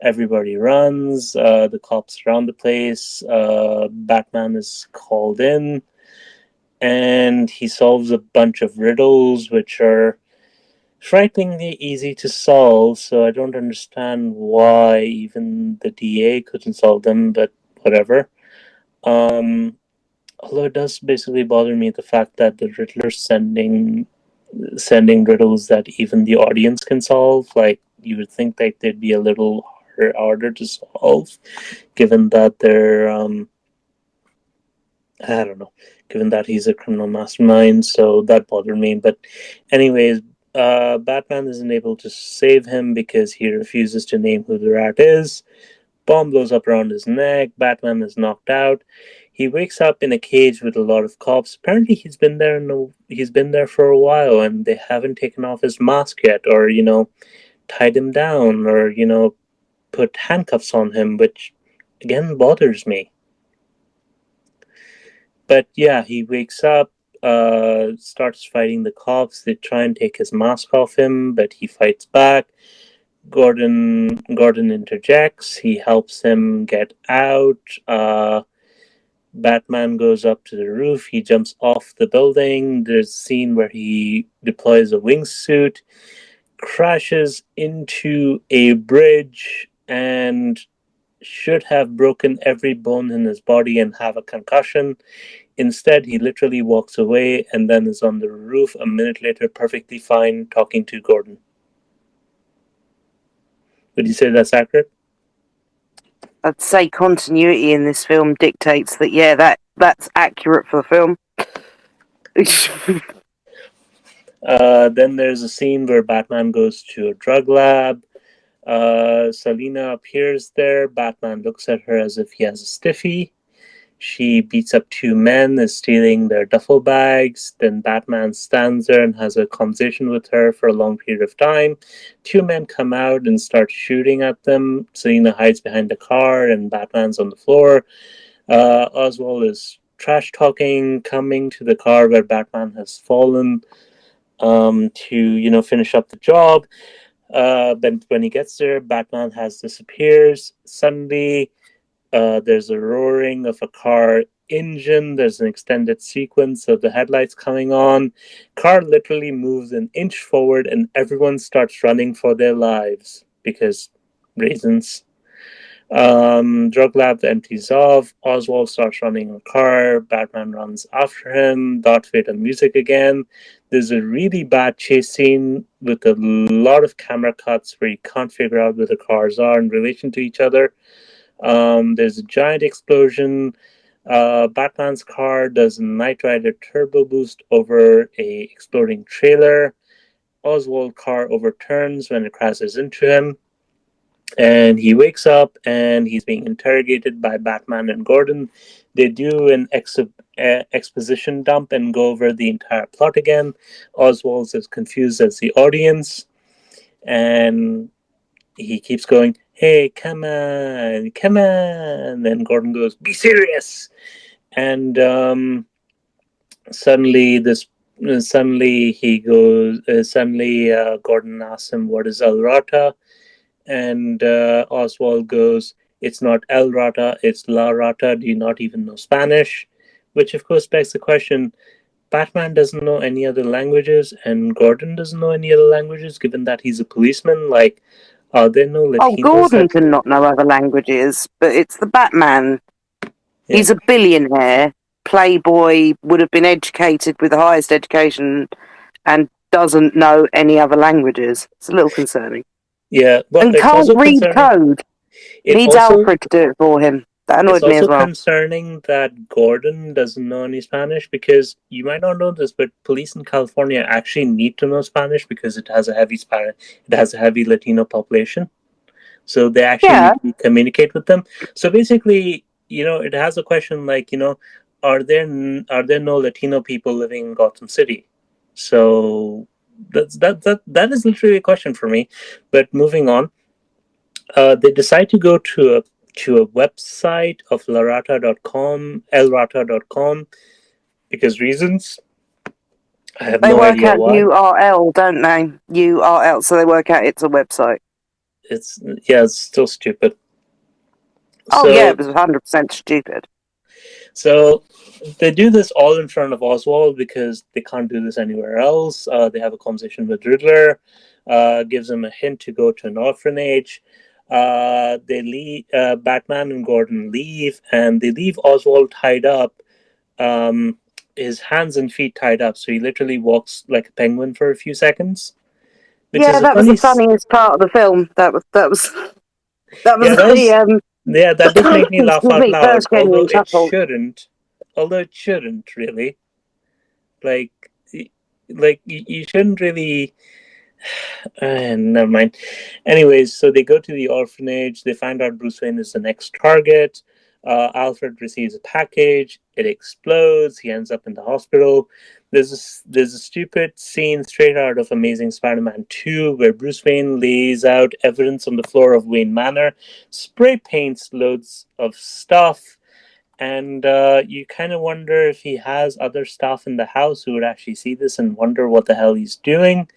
Everybody runs. The cops surround the place. Batman is called in, and he solves a bunch of riddles, which are frighteningly easy to solve. So I don't understand why even the DA couldn't solve them, but whatever. Although it does basically bother me the fact that the Riddler's sending riddles that even the audience can solve. Like, you would think that they'd be a little harder to solve, given that they're I don't know, given that he's a criminal mastermind. So that bothered me. But anyways, Batman isn't able to save him because he refuses to name who the rat is. Bomb blows up around his neck. Batman is knocked out. He wakes up in a cage with a lot of cops. Apparently, he's been there for a while, and they haven't taken off his mask yet, or tied him down, or put handcuffs on him, which again bothers me. But yeah, he wakes up, starts fighting the cops. They try and take his mask off him, but he fights back. Gordon interjects. He helps him get out. Batman goes up to the roof. He jumps off the building. There's a scene where he deploys a wingsuit, crashes into a bridge, and should have broken every bone in his body and have a concussion. Instead, he literally walks away and then is on the roof a minute later, perfectly fine, talking to Gordon. Would you say that's accurate? I'd say continuity in this film dictates that, yeah, that's accurate for the film. Then there's a scene where Batman goes to a drug lab. Selina appears there. Batman looks at her as if he has a stiffy. She beats up two men, is stealing their duffel bags. Then Batman stands there and has a conversation with her for a long period of time. Two men come out and start shooting at them. Selina hides behind the car and Batman's on the floor. Oswald is trash talking, coming to the car where Batman has fallen to finish up the job. But when he gets there, Batman has disappears. Suddenly, there's a roaring of a car engine. There's an extended sequence of the headlights coming on. Car literally moves an inch forward, and everyone starts running for their lives because reasons. Drug lab empties off. Oswald starts running a car. Batman runs after him. Darth Vader music again. There's a really bad chase scene with a lot of camera cuts where you can't figure out where the cars are in relation to each other. There's a giant explosion. Batman's car does a Knight Rider turbo boost over a exploding trailer. Oswald's car overturns when it crashes into him. And he wakes up and he's being interrogated by Batman and Gordon. They do an exposition dump and go over the entire plot again. Oswald's as confused as the audience. And he keeps going, hey, come on, come on. And then Gordon goes, be serious. And suddenly Gordon asks him, what is El Rata? And Oswald goes, it's not El Rata, it's La Rata. Do you not even know Spanish? Which, of course, begs the question, Batman doesn't know any other languages, and Gordon doesn't know any other languages, given that he's a policeman. Like, are there no Oh, Latinos Gordon that... can not know other languages, but it's the Batman. Yeah. He's a billionaire, playboy, would have been educated with the highest education, and doesn't know any other languages. It's a little concerning. Yeah, but And it's can't also read concerning. code. It Needs also Alfred to do it for him. That It's annoyed me also as well. concerning that Gordon doesn't know any Spanish, because you might not know this, but police in California actually need to know Spanish because it has a heavy Latino population. So they actually Yeah. need to communicate with them. So basically, it has a question like, are there no Latino people living in Gotham City? So that is literally a question for me. But moving on, they decide to go to a website of elrata.com, because reasons. I have They no work idea out why. URL, don't they? URL, so they work out it's a website. It's still stupid. Oh, yeah, it was 100% stupid. So they do this all in front of Oswald because they can't do this anywhere else. They have a conversation with Riddler, gives him a hint to go to an orphanage. They leave. Batman and Gordon leave, and they leave Oswald tied up, his hands and feet tied up. So he literally walks like a penguin for a few seconds. Which is That was the funniest part of the film. That was Yeah, that does make me laugh excuse out me, loud. first genuine chuckle. Although it shouldn't really. Like, you shouldn't really. Never mind. Anyways, so they go to the orphanage. They find out Bruce Wayne is the next target. Alfred receives a package. It explodes. He ends up in the hospital. There's a stupid scene straight out of Amazing Spider-Man 2 where Bruce Wayne lays out evidence on the floor of Wayne Manor, spray paints loads of stuff, and you kind of wonder if he has other staff in the house who would actually see this and wonder what the hell he's doing.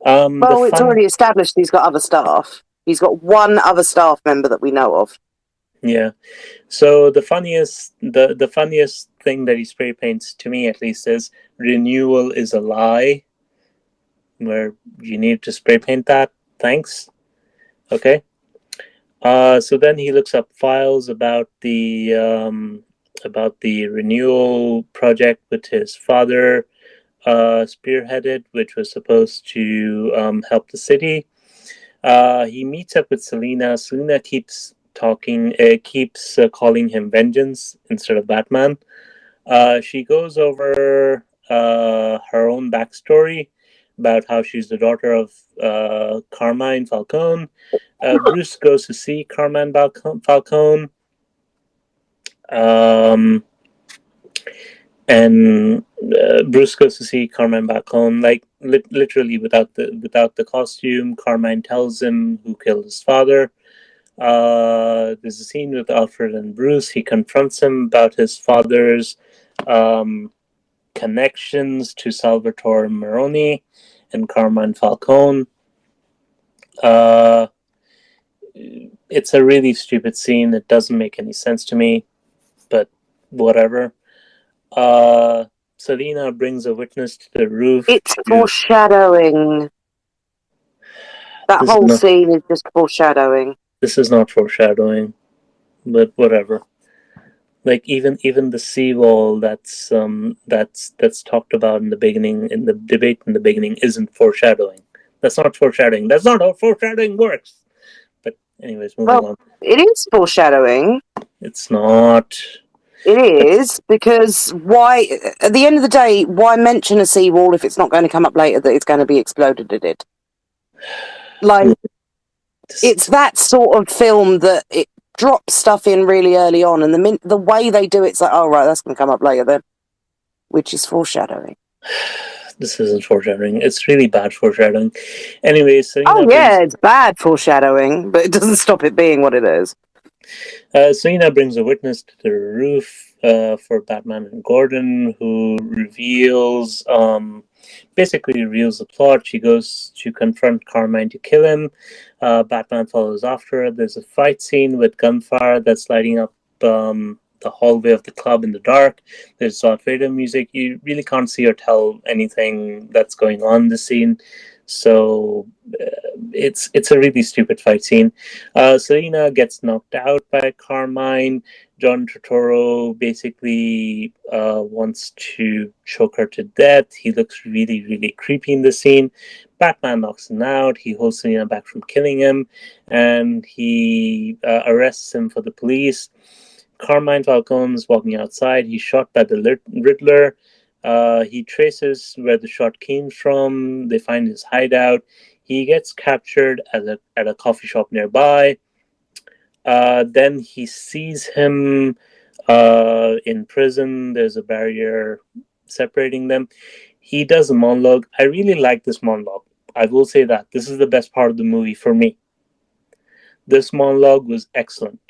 Well, it's already established he's got other staff. He's got one other staff member that we know of. Yeah. So the funniest thing that he spray paints, to me at least, is renewal is a lie. Where you need to spray paint that. Thanks. Okay. So then he looks up files about the renewal project with his father spearheaded, which was supposed to help the city. He meets up with Selina. Selina keeps calling him Vengeance instead of Batman. She goes over her own backstory about how she's the daughter of Carmine Falcone. Bruce goes to see Carmine Falcone. And Bruce goes to see Carmine back home, like literally without the costume. Carmine tells him who killed his father. There's a scene with Alfred and Bruce. He confronts him about his father's connections to Salvatore Maroni and Carmine Falcone. It's a really stupid scene. It doesn't make any sense to me, but whatever. Selina brings a witness to the roof. It's foreshadowing. That whole scene is just foreshadowing. This is not foreshadowing, but whatever. Like even the seawall that's talked about in the beginning, in the debate in the beginning, isn't foreshadowing. That's not foreshadowing. That's not how foreshadowing works. But anyways, moving on. It is foreshadowing. It's not. It is, because why, at the end of the day, why mention a seawall if it's not going to come up later that it's going to be exploded at it? Like, it's that sort of film that it drops stuff in really early on, and the way they do it's like, oh, right, that's going to come up later then, which is foreshadowing. This isn't foreshadowing. It's really bad foreshadowing. Anyways, it's bad foreshadowing, but it doesn't stop it being what it is. Selina brings a witness to the roof for Batman and Gordon, who basically reveals the plot. She goes to confront Carmine to kill him. Batman follows after her. There's a fight scene with gunfire that's lighting up the hallway of the club in the dark. There's Darth Vader music. You really can't see or tell anything that's going on in the scene. So it's a really stupid fight scene. Selina gets knocked out by Carmine. John Turturro basically wants to choke her to death. He looks really, really creepy in the scene. Batman knocks him out. He holds Selina back from killing him, and he arrests him for the police. Carmine Falcone's walking outside. He's shot by the Riddler. He traces where the shot came from. They find his hideout. He gets captured at a coffee shop nearby. Then he sees him in prison. There's a barrier separating them. He does a monologue. I really like this monologue. I will say that. This is the best part of the movie for me. This monologue was excellent.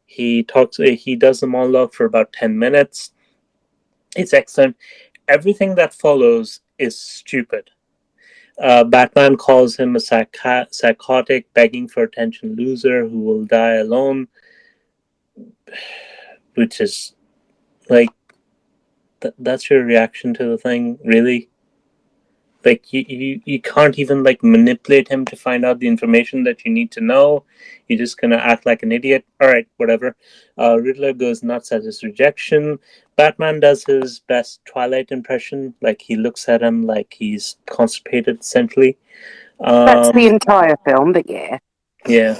He does a monologue for about 10 minutes. It's excellent. Everything that follows is stupid. Batman calls him a psychotic, begging for attention loser who will die alone, which is like, that's your reaction to the thing, really? Like, you can't even like manipulate him to find out the information that you need to know. You're just gonna act like an idiot. All right, whatever. Riddler goes nuts at his rejection. Batman does his best Twilight impression. Like, he looks at him like he's constipated, essentially. That's the entire film, but yeah. Yeah.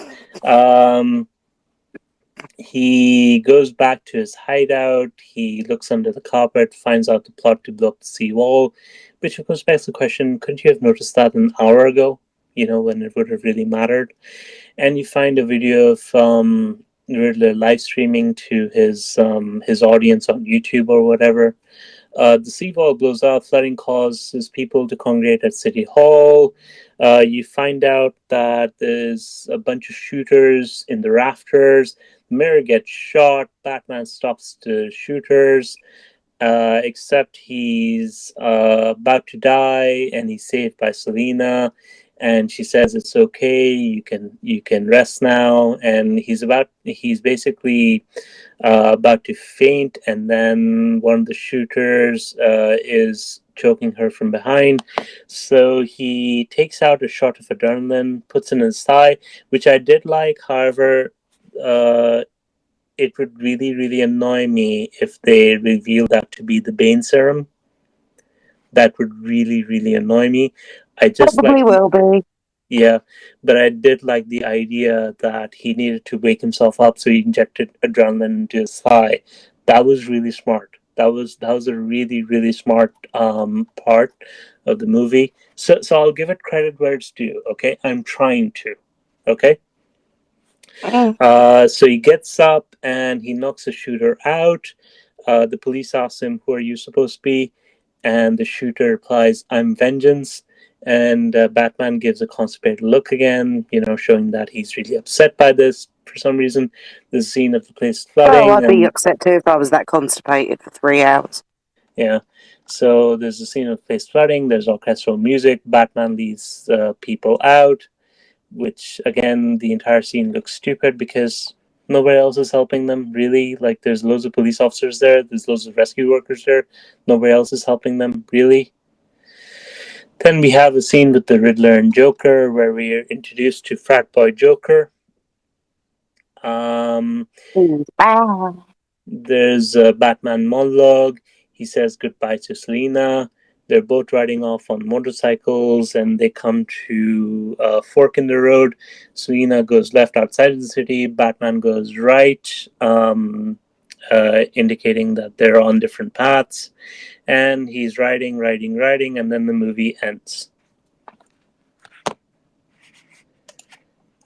He goes back to his hideout. He looks under the carpet, finds out the plot to blow up the seawall, which of course begs the question, couldn't you have noticed that an hour ago? You know, when it would have really mattered. And you find a video of Riddler live streaming to his audience on YouTube or whatever. The seawall blows out. Flooding causes people to congregate at City Hall. You find out that there's a bunch of shooters in the rafters. The mayor gets shot. Batman stops the shooters, except he's about to die, and he's saved by Selina. And she says it's okay. You can rest now. And he's basically about to faint, and then one of the shooters is choking her from behind. So he takes out a shot of adrenaline, puts it in his thigh, which I did like. However, it would really, really annoy me if they reveal that to be the Bane serum. That would really, really annoy me. Probably will be. Yeah, but I did like the idea that he needed to wake himself up, so he injected adrenaline into his thigh. That was really smart. That was a really really smart part of the movie. So I'll give it credit where it's due. Okay, I'm trying to. Okay. Mm. So he gets up and he knocks the shooter out. The police ask him, "Who are you supposed to be?" And the shooter replies, "I'm Vengeance." And Batman gives a constipated look again, showing that he's really upset by this for some reason. The scene of the place Oh, flooding, I'd be and upset too if I was that constipated for 3 hours. yeah. So there's a scene of the place flooding. There's orchestral music. Batman leads people out, which again, the entire scene looks stupid because nobody else is helping them, really. Like, there's loads of police officers there, there's loads of rescue workers there. Nobody else is helping them, really. Then we have a scene with the Riddler and Joker where we are introduced to Frat Boy Joker. Um, there's a Batman monologue. He says goodbye to Selina. They're both riding off on motorcycles and they come to a fork in the road. Selina goes left outside of the city. Batman goes right, indicating that they're on different paths. And he's riding, and then the movie ends.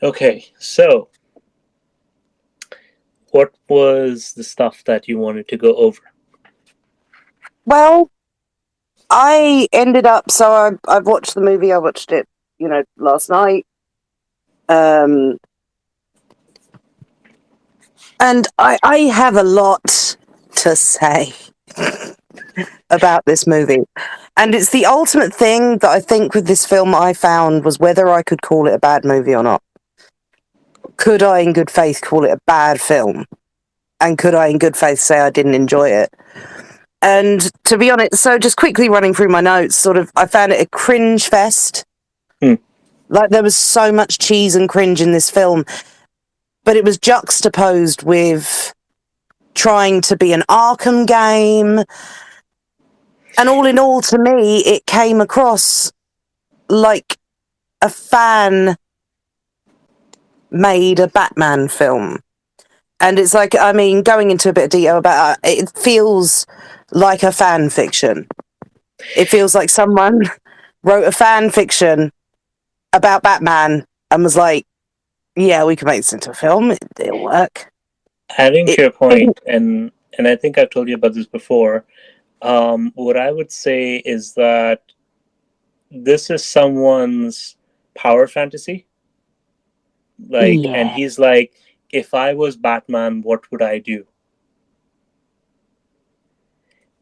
Okay, so what was the stuff that you wanted to go over? Well, I ended up, so I've watched the movie, I watched it, last night. And I have a lot to say about this movie. And it's the ultimate thing that I think with this film I found was whether I could call it a bad movie or not. Could I, in good faith, call it a bad film? And could I, in good faith, say I didn't enjoy it? And to be honest, so just quickly running through my notes, I found it a cringe fest. Like, there was so much cheese and cringe in this film, but it was juxtaposed with trying to be an Arkham game. And all in all, to me, it came across like a fan made a Batman film. And it's like, I mean, going into a bit of detail about it feels like a fan fiction. It feels like someone wrote a fan fiction about Batman and was like, yeah, we can make this into a film. It'll work. Adding to your point, and I think I've told you about this before, what I would say is that this is someone's power fantasy. Like, Yeah. and he's like, if I was Batman, what would I do?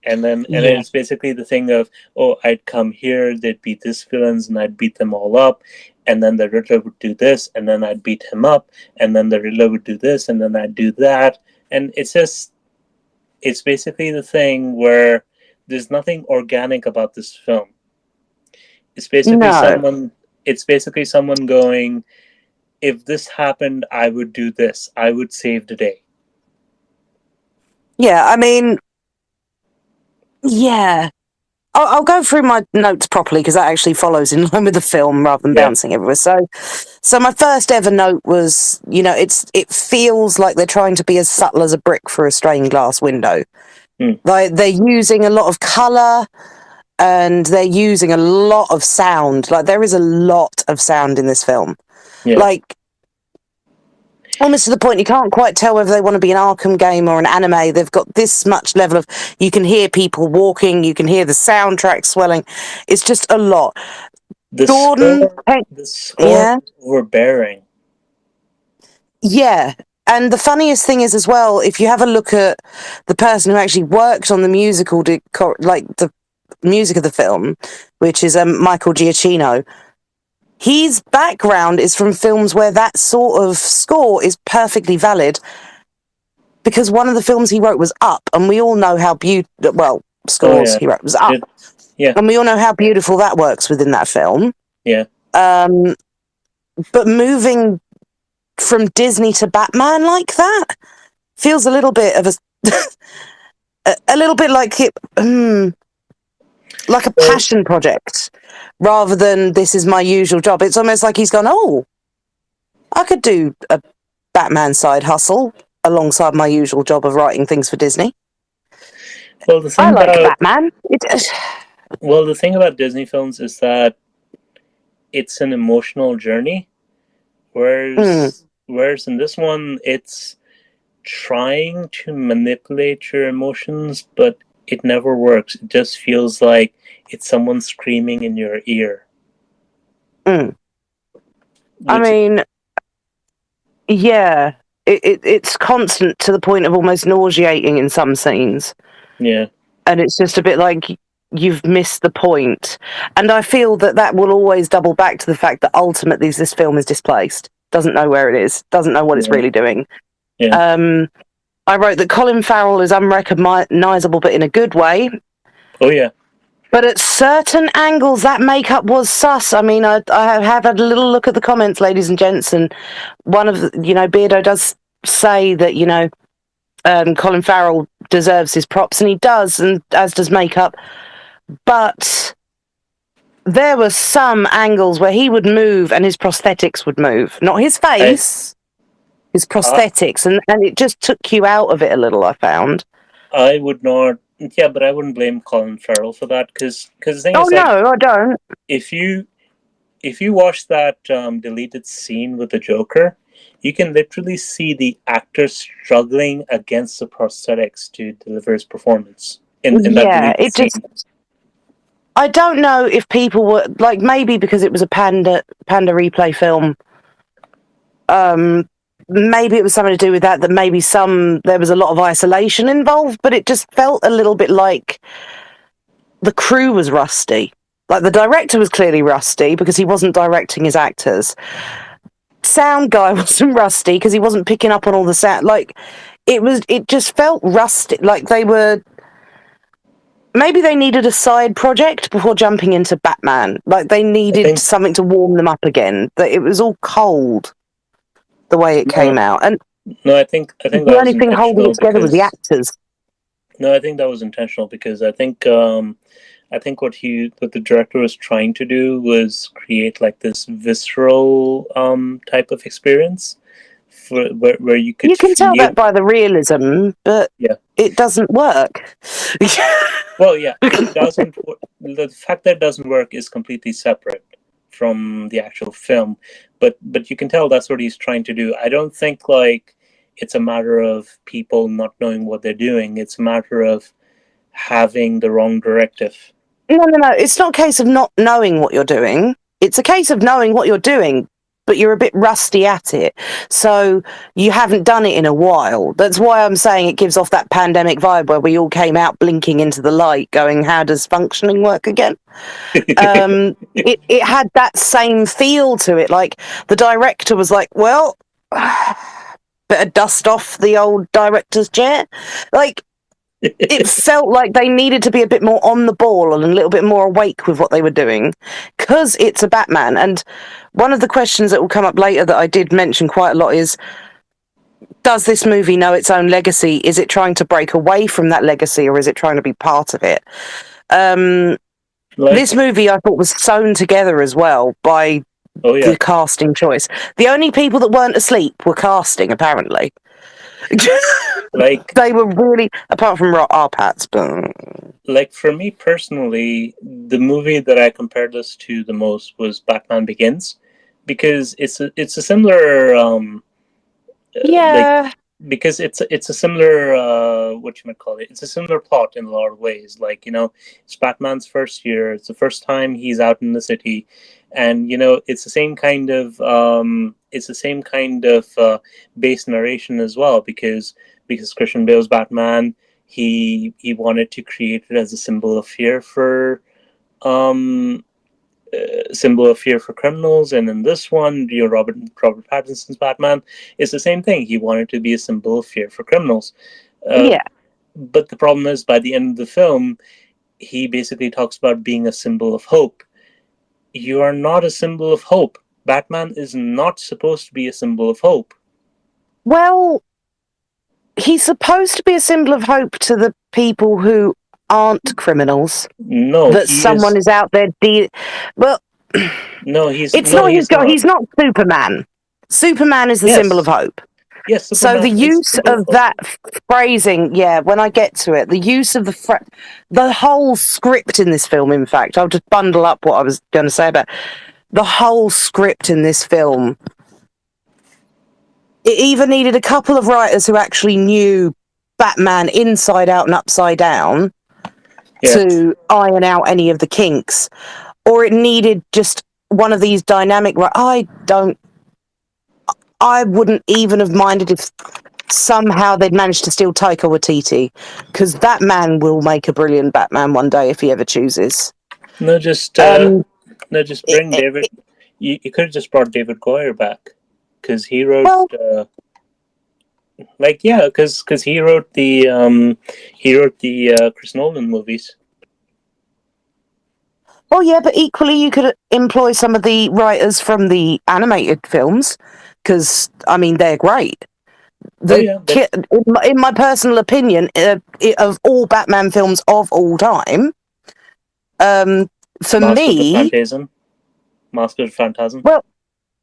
And then it's basically the thing of, oh, I'd come here, there'd be these villains, and I'd beat them all up, and then the Riddler would do this, and then I'd beat him up, and then the Riddler would do this, and then I'd do that. And it's basically the thing where there's nothing organic about this film. It's basically someone going, if this happened, I would do this. I would save the day. Yeah, I mean, yeah. I'll go through my notes properly because that actually follows in line with the film rather than bouncing everywhere. So my first ever note was, it feels like they're trying to be as subtle as a brick through a stained glass window. Like, they're using a lot of colour and they're using a lot of sound. Like, there is a lot of sound in this film. Yeah. Like, almost to the point you can't quite tell whether they want to be an Arkham game or an anime. They've got this much level of, you can hear people walking, you can hear the soundtrack swelling. It's just a lot. The score is overbearing. Yeah. And the funniest thing is as well, if you have a look at the person who actually worked on the musical, like the music of the film, which is Michael Giacchino, his background is from films where that sort of score is perfectly valid, because one of the films he wrote was Up, and we all know how he wrote was Up. And we all know how beautiful that works within that film. Yeah. But moving from Disney to Batman like that feels a little bit of a little bit like it. like a Well, passion project, rather than this is my usual job. It's almost like he's gone, oh, I could do a Batman side hustle alongside my usual job of writing things for Disney. well, the I thing like about Batman. well, the thing about Disney films is that it's an emotional journey, whereas in this one, it's trying to manipulate your emotions, but it never works. It just feels like it's someone screaming in your ear. I Which, mean, yeah, it's constant to the point of almost nauseating in some scenes. yeah, And it's just a bit like you've missed the point. And I feel that will always double back to the fact that ultimately this film is displaced, doesn't know where it is, doesn't know what it's yeah, really doing. yeah. I wrote that Colin Farrell is unrecognisable, but in a good way. Oh yeah. But at certain angles, that makeup was sus. I mean, I have had a little look at the comments, ladies and gents, and one of the, Beardo does say that, Colin Farrell deserves his props, and he does, and as does makeup. But there were some angles where he would move and his prosthetics would move. Not his I, face, his I prosthetics. And it just took you out of it a little, I found. I would not. Yeah, but I wouldn't blame Colin Farrell for that because the thing Oh, is, like, no, I don't. if you watch that deleted scene with the Joker, you can literally see the actor struggling against the prosthetics to deliver his performance in that Yeah, deleted it scene. just. I don't know if people were like, maybe because it was a panda replay film. Maybe it was something to do with that maybe there was a lot of isolation involved, but it just felt a little bit like the crew was rusty. Like the director was clearly rusty because he wasn't directing his actors. Sound guy wasn't rusty because he wasn't picking up on all the sound. Like it just felt rusty. Like maybe they needed a side project before jumping into Batman. Like they I needed think something to warm them up again. That it was all cold the way it no, came out, and no. I think the that was only thing holding intentional it together was the because actors. no, I think that was intentional because I think what the director was trying to do was create like this visceral type of experience for where you could You can tell feel. that by the realism, but Yeah. it doesn't work. Well, yeah, it doesn't. The fact that it doesn't work is completely separate from the actual film, but you can tell that's what he's trying to do. I don't think like it's a matter of people not knowing what they're doing. It's a matter of having the wrong directive. No. It's not a case of not knowing what you're doing. It's a case of knowing what you're doing, but you're a bit rusty at it. So you haven't done it in a while. That's why I'm saying it gives off that pandemic vibe where we all came out blinking into the light going, how does functioning work again? It had that same feel to it. Like the director was like, well, better dust off the old director's chair. Like it felt like they needed to be a bit more on the ball and a little bit more awake with what they were doing because it's a Batman. And one of the questions that will come up later that I did mention quite a lot is, does this movie know its own legacy? Is it trying to break away from that legacy or is it trying to be part of it? Like, This movie I thought was sewn together as well by oh yeah, the casting choice. The only people that weren't asleep were casting, apparently. like They were really, apart from our Pats, but like for me personally, the movie that I compared this to the most was Batman Begins, because it's a similar like yeah. because it's a similar what you might call it. It's a similar plot in a lot of ways. Like, it's Batman's first year. It's the first time he's out in the city, and it's the same kind of base narration as well, because Christian Bale's Batman, he wanted to create it as a um symbol of fear for criminals. And in this one, Robert Pattinson's Batman is the same thing. He wanted to be a symbol of fear for criminals. Uh, Yeah. but the problem is, by the end of the film, he basically talks about being a symbol of hope. You are not a symbol of hope. Batman is not supposed to be a symbol of hope. Well, he's supposed to be a symbol of hope to the people who aren't criminals. No, That he someone is out there. Well, No, he's it's no, not his he's goal. not. He's not Superman. Superman is the symbol of Yes, hope. yes, So the Superman is a use symbol of of hope. that phrasing, yeah, when I get to it, the use of the whole script in this film, in fact, I'll just bundle up what I was going to say about the whole script in this film. It even needed a couple of writers who actually knew Batman inside out and upside down Yeah. to iron out any of the kinks, or it needed just one of these dynamic. I wouldn't even have minded if somehow they'd managed to steal Taika Waititi, because that man will make a brilliant Batman one day if he ever chooses. No, just bring David. You could have just brought David Goyer back, because he wrote. Well, because he wrote the Chris Nolan movies. well, yeah, but equally you could employ some of the writers from the animated films, because I mean they're great. In my personal opinion, of all Batman films of all time, for me, Mask of the Phantasm. Well,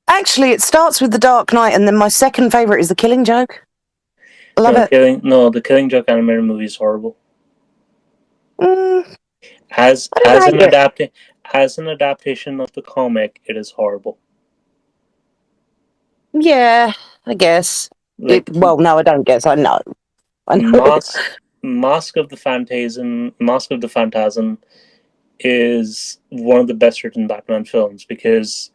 actually, it starts with The Dark Knight, and then my second favorite is The Killing Joke. I love it. The Killing Joke animated movie is horrible. As an adaptation of the comic, it is horrible. Yeah, I guess. No, I don't guess. I know. Mask of the Phantasm is one of the best written Batman films, because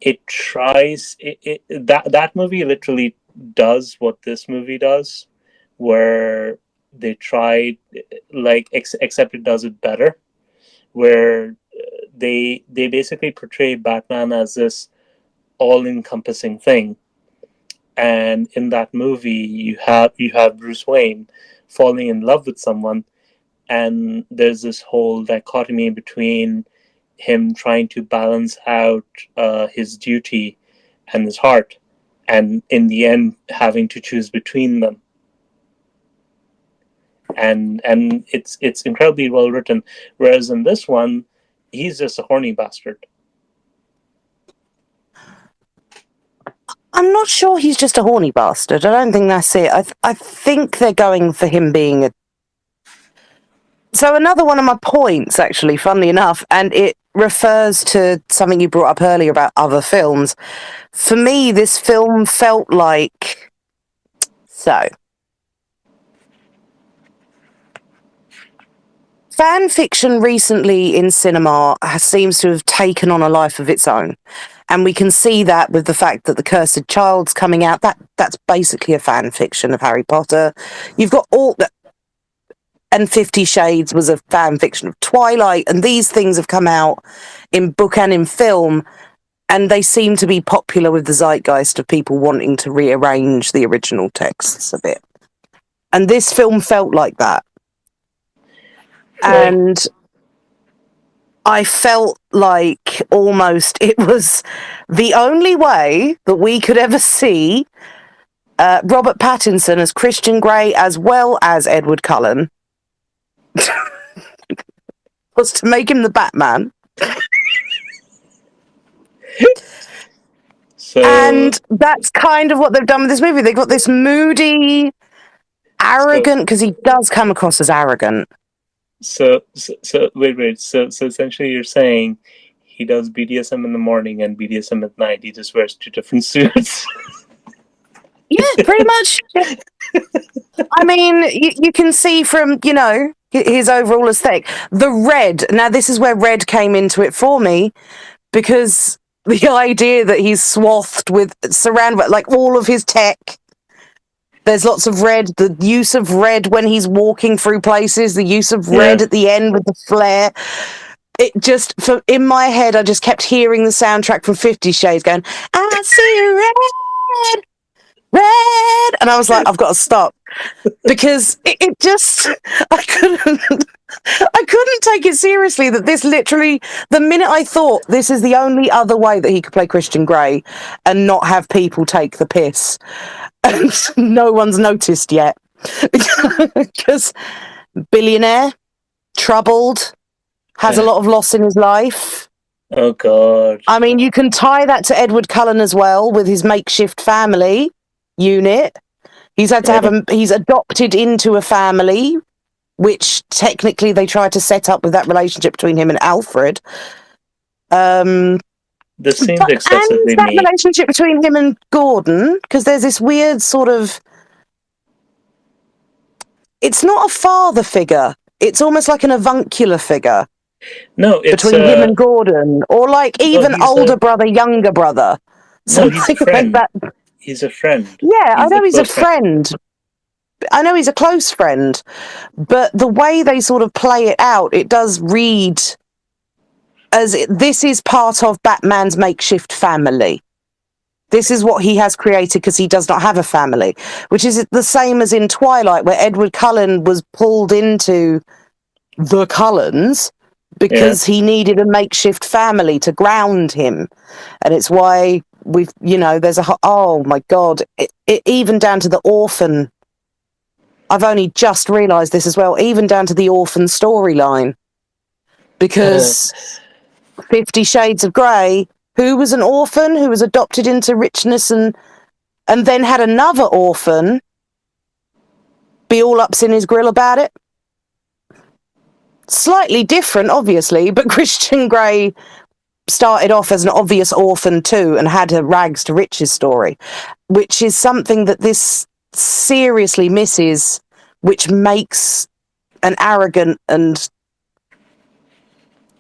it tries that movie literally does what this movie does, where they tried except it does it better, where they basically portray Batman as this all-encompassing thing. And in that movie, you have Bruce Wayne falling in love with someone, and there's this whole dichotomy between him trying to balance out his duty and his heart, and in the end having to choose between them. And it's incredibly well written. Whereas in this one, he's just a horny bastard. I'm not sure he's just a horny bastard. I don't think that's it. I think they're going for him being a... So another one of my points, actually, funnily enough, and it refers to something you brought up earlier about other films. For me, this film felt like... fan fiction recently in cinema seems to have taken on a life of its own. And we can see that with the fact that The Cursed Child's coming out. That's basically a fan fiction of Harry Potter. You've got all that, and 50 Shades was a fan fiction of Twilight, and these things have come out in book and in film, and they seem to be popular with the zeitgeist of people wanting to rearrange the original texts a bit. And this film felt like that. And I felt like almost it was the only way that we could ever see Robert Pattinson as Christian Grey, as well as Edward Cullen, was to make him the Batman. And that's kind of what they've done with this movie. They've got this moody, arrogant, because he does come across as arrogant. So wait. So essentially, you're saying he does BDSM in the morning and BDSM at night. He just wears two different suits. Yeah, pretty much. I mean, you can see from, his overall aesthetic. The red. Now, this is where red came into it for me, because the idea that he's surrounded by, like, all of his tech. There's lots of red, the use of red when he's walking through places, the use of red at the end with the flare. It just, in my head, I just kept hearing the soundtrack from 50 Shades going, I see red. And I was like, I've got to stop. Because it just, I couldn't take it seriously that this literally, the minute I thought this is the only other way that he could play Christian Grey and not have people take the piss. And no one's noticed yet. Because billionaire, troubled, has a lot of loss in his life. Oh God. I mean, you can tie that to Edward Cullen as well with his makeshift family unit. He's had to have he's adopted into a family, which technically they tried to set up with that relationship between him and Alfred. This seems And excessively that mean. relationship between him and Gordon, because there's this weird sort of... It's not a father figure. It's almost like an avuncular figure. No, it's between him and Gordon, or like even older brother, younger brother. No, he's a friend. Like that. He's a friend. Yeah, I know he's a friend. I know he's a close friend, but the way they sort of play it out, it does read as this is part of Batman's makeshift family. This is what he has created because he does not have a family, which is the same as in Twilight, where Edward Cullen was pulled into the Cullens because he needed a makeshift family to ground him. And it's why we've, there's oh my God, it even down to the orphan. I've only just realised this as well, even down to the orphan storyline. Because 50 Shades of Grey, who was an orphan, who was adopted into richness and then had another orphan be all ups in his grill about it. Slightly different, obviously, but Christian Grey started off as an obvious orphan too and had a rags to riches story, which is something that this seriously misses, which makes an arrogant and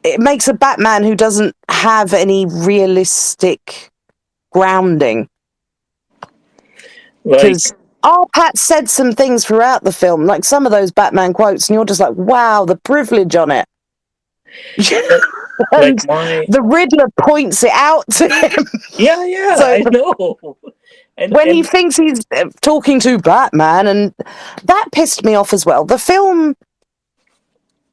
it makes a Batman who doesn't have any realistic grounding. Because Pat said some things throughout the film, like some of those Batman quotes, and you're just like, wow, the privilege on it. And the Riddler points it out to him. Yeah, so I know. When he thinks he's talking to Batman, and that pissed me off as well. The film,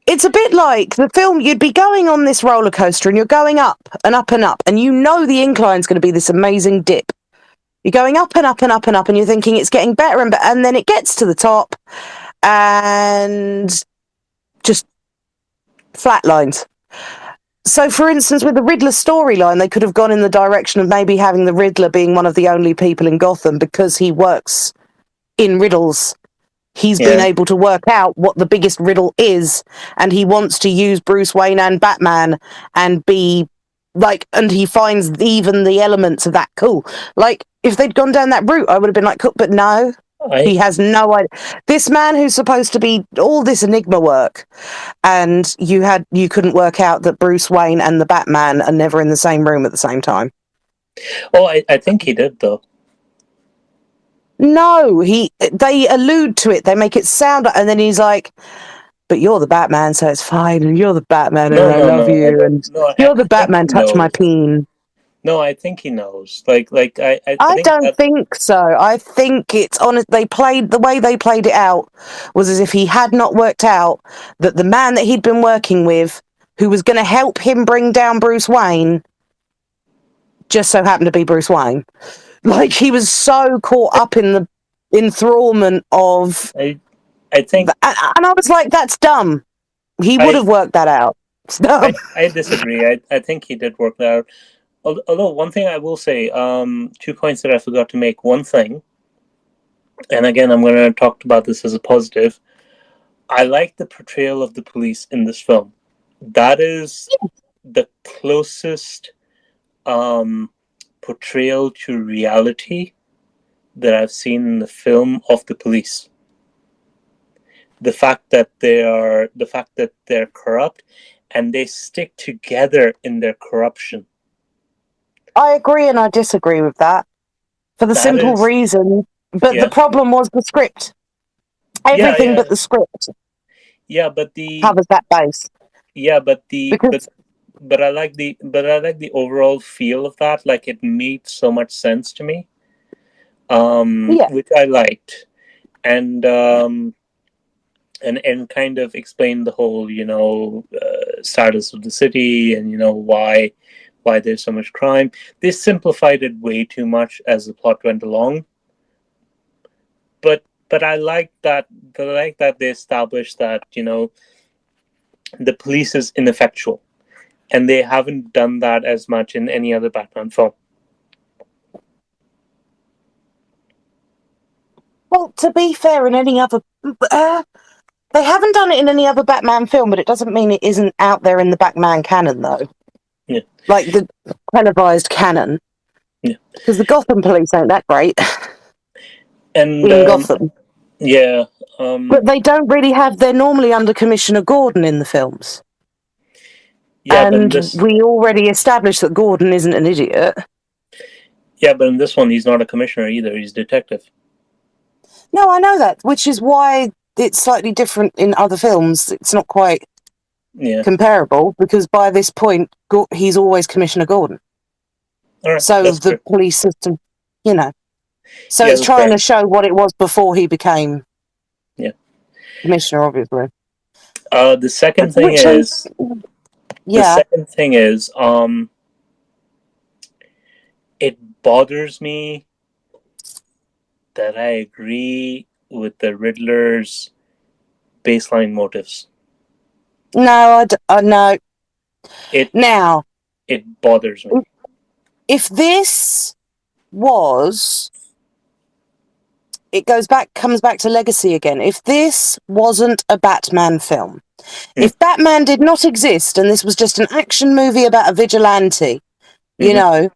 it's a bit like the film, you'd be going on this roller coaster and you're going up and up and up, and you know the incline's going to be this amazing dip. You're going up and up and up and up, and you're thinking it's getting better and better, and then it gets to the top and just flatlines. So, for instance, with the Riddler storyline, they could have gone in the direction of maybe having the Riddler being one of the only people in Gotham because he works in riddles. He's been able to work out what the biggest riddle is, and he wants to use Bruce Wayne and Batman and be like, and he finds even the elements of that cool. Like, if they'd gone down that route, I would have been like, cool, but no. He has no idea. This man who's supposed to be all this enigma work, and you couldn't work out that Bruce Wayne and the Batman are never in the same room at the same time. Oh, I think he did, though. No, they allude to it. They make it sound, and then he's like, but you're the Batman, so it's fine, and you're the Batman, and I love you, and you're the Batman, touch my peen. No, I think he knows. I don't think so. I think it's honest. The way they played it out was as if he had not worked out that the man that he'd been working with, who was going to help him bring down Bruce Wayne, just so happened to be Bruce Wayne. Like, he was so caught up in the enthrallment of. I think, and I was like, that's dumb. He would have worked that out. It's dumb. I disagree. I think he did work that out. Although, one thing I will say, 2 points that I forgot to make. One thing, and again, I'm going to talk about this as a positive. I like the portrayal of the police in this film. That is the closest portrayal to reality that I've seen in the film of the police. The fact that they're corrupt, and they stick together in their corruption. I agree and I disagree with that for the simple reason, but the problem was the script. Everything but the script. Yeah, but covers that base. Yeah, but I like the overall feel of that. Like, it made so much sense to me, which I liked, and kind of explained the whole status of the city and why there's so much crime. They simplified it way too much as the plot went along. But but I like that. I like that they established that the police is ineffectual, and they haven't done that as much in any other Batman film. Well, to be fair, in any other... they haven't done it in any other Batman film, but it doesn't mean it isn't out there in the Batman canon, though. Yeah. Like the televised canon. Yeah. Because the Gotham police ain't that great. And in Gotham. Yeah. But they don't really have... They're normally under Commissioner Gordon in the films. Yeah, and we already established that Gordon isn't an idiot. Yeah, but in this one, he's not a commissioner either. He's a detective. No, I know that, which is why it's slightly different in other films. It's not quite comparable, because by this point, he's always Commissioner Gordon. All right, so the police system, So it's trying to show what it was before he became commissioner, obviously. The second thing is... it bothers me that I agree with the Riddler's baseline motives. No, no. It bothers me. If this was... comes back to legacy again. If this wasn't a Batman film, if Batman did not exist and this was just an action movie about a vigilante, then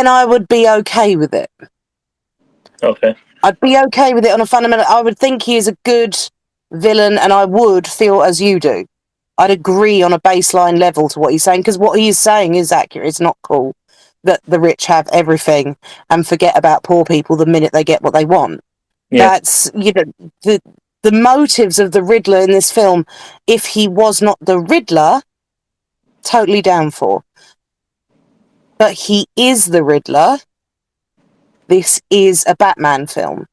I would be okay with it. Okay. I'd be okay with it on a fundamental... I would think he is a good villain, and I would feel as you do. I'd agree on a baseline level to what he's saying, because what he is saying is accurate. It's not cool that the rich have everything and forget about poor people the minute they get what they want. Yeah. That's, the motives of the Riddler in this film, if he was not the Riddler, totally down for. But he is the Riddler. This is a Batman film.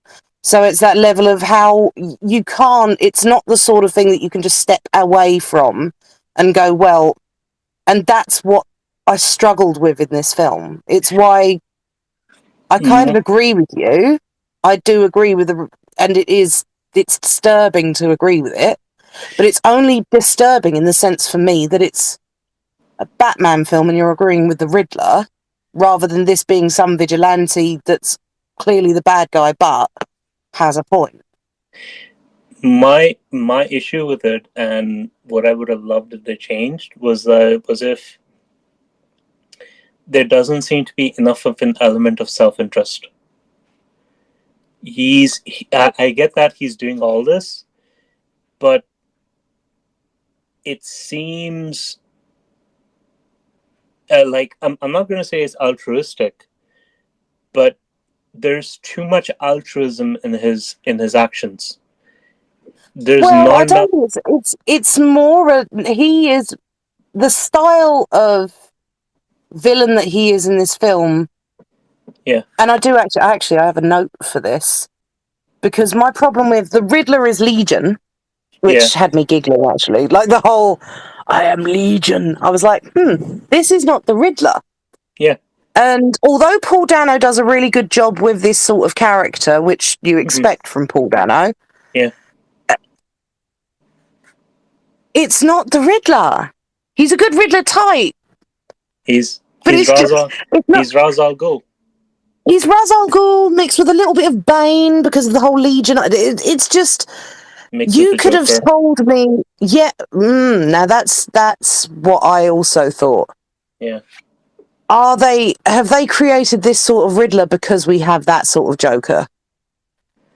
So it's that level of how you can't... It's not the sort of thing that you can just step away from and go, well... And that's what I struggled with in this film. It's why I kind of agree with you. I do agree with and it's disturbing to agree with it, but it's only disturbing in the sense for me that it's a Batman film and you're agreeing with the Riddler, rather than this being some vigilante that's clearly the bad guy but has a point. My issue with it, and what I would have loved if they changed, was if there doesn't seem to be enough of an element of self-interest. I get that he's doing all this, but it seems like I'm not going to say it's altruistic, but there's too much altruism in his actions. I don't think it's more he is the style of villain that he is in this film. Yeah. And I do actually I have a note for this, because my problem with the Riddler is Legion, which had me giggling actually. Like the whole I am Legion. I was like, this is not the Riddler. Yeah. And although Paul Dano does a really good job with this sort of character, which you expect from Paul Dano, it's not the Riddler. He's a good Riddler type. He's Ra's al Ghul. He's Ra's al Ghul mixed with a little bit of Bane because of the whole Legion. It's just... You could have told me... Yeah, now that's what I also thought. Yeah. Have they created this sort of Riddler because we have that sort of Joker?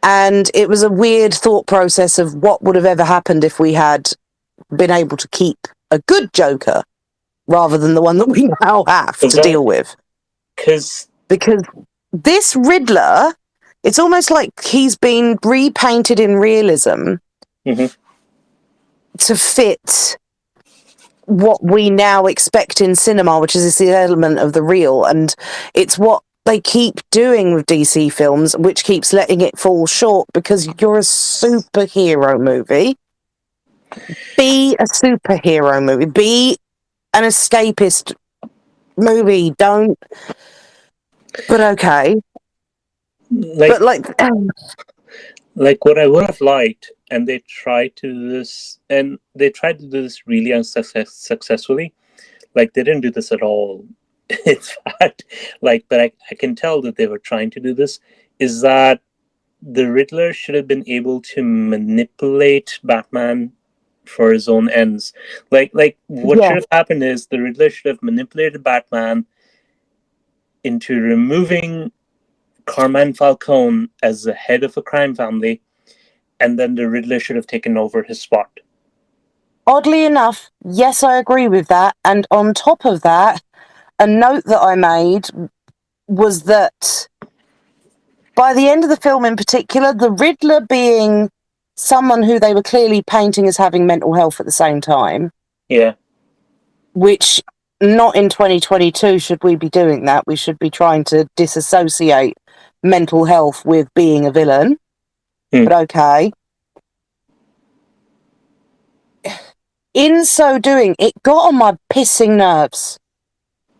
And it was a weird thought process of what would have ever happened if we had been able to keep a good Joker rather than the one that we now have to deal with. Because this Riddler, it's almost like he's been repainted in realism to fit what we now expect in cinema, which is the element of the real. And it's what they keep doing with DC films, which keeps letting it fall short, because you're a superhero movie. Be a superhero movie. Be an escapist movie. Don't... But okay. Like, But like what I would have liked, and they tried to do this, and they tried to do this really unsuccessfully. Like, they didn't do this at all. In fact, like, but I can tell that they were trying to do this. Is that the Riddler should have been able to manipulate Batman for his own ends. Like what yeah, should have happened is the Riddler should have manipulated Batman into removing Carmine Falcone as the head of a crime family, and then the Riddler should have taken over his spot. oddly enough, yes, I agree with that. And on top of that, a note that I made was that by the end of the film in particular, the Riddler being someone who they were clearly painting as having mental health at the same time, Yeah. which not in 2022 should we be doing that. We should be trying to disassociate mental health with being a villain. But okay. In so doing, it got on my pissing nerves.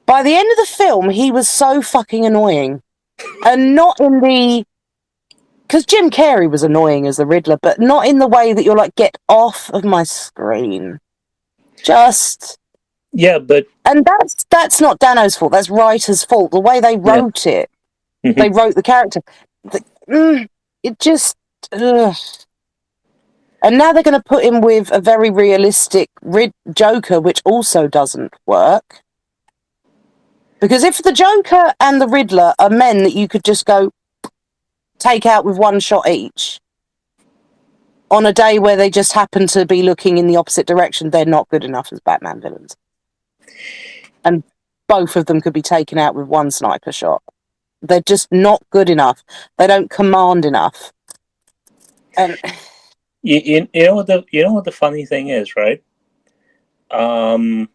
By the end of the film, he was so fucking annoying. And not in the... Because Jim Carrey was annoying as the Riddler, but not in the way that you're like, get off of my screen. Just... Yeah, but... And that's not Dano's fault. That's writer's fault. The way they wrote it. They wrote the character. It just... Ugh. And now they're going to put him with a very realistic Joker, which also doesn't work. Because if the Joker and the Riddler are men that you could just go take out with one shot each, on a day where they just happen to be looking in the opposite direction, they're not good enough as Batman villains. And both of them could be taken out with one sniper shot. They're just not good enough. They don't command enough. And... You know what the funny thing is, right? I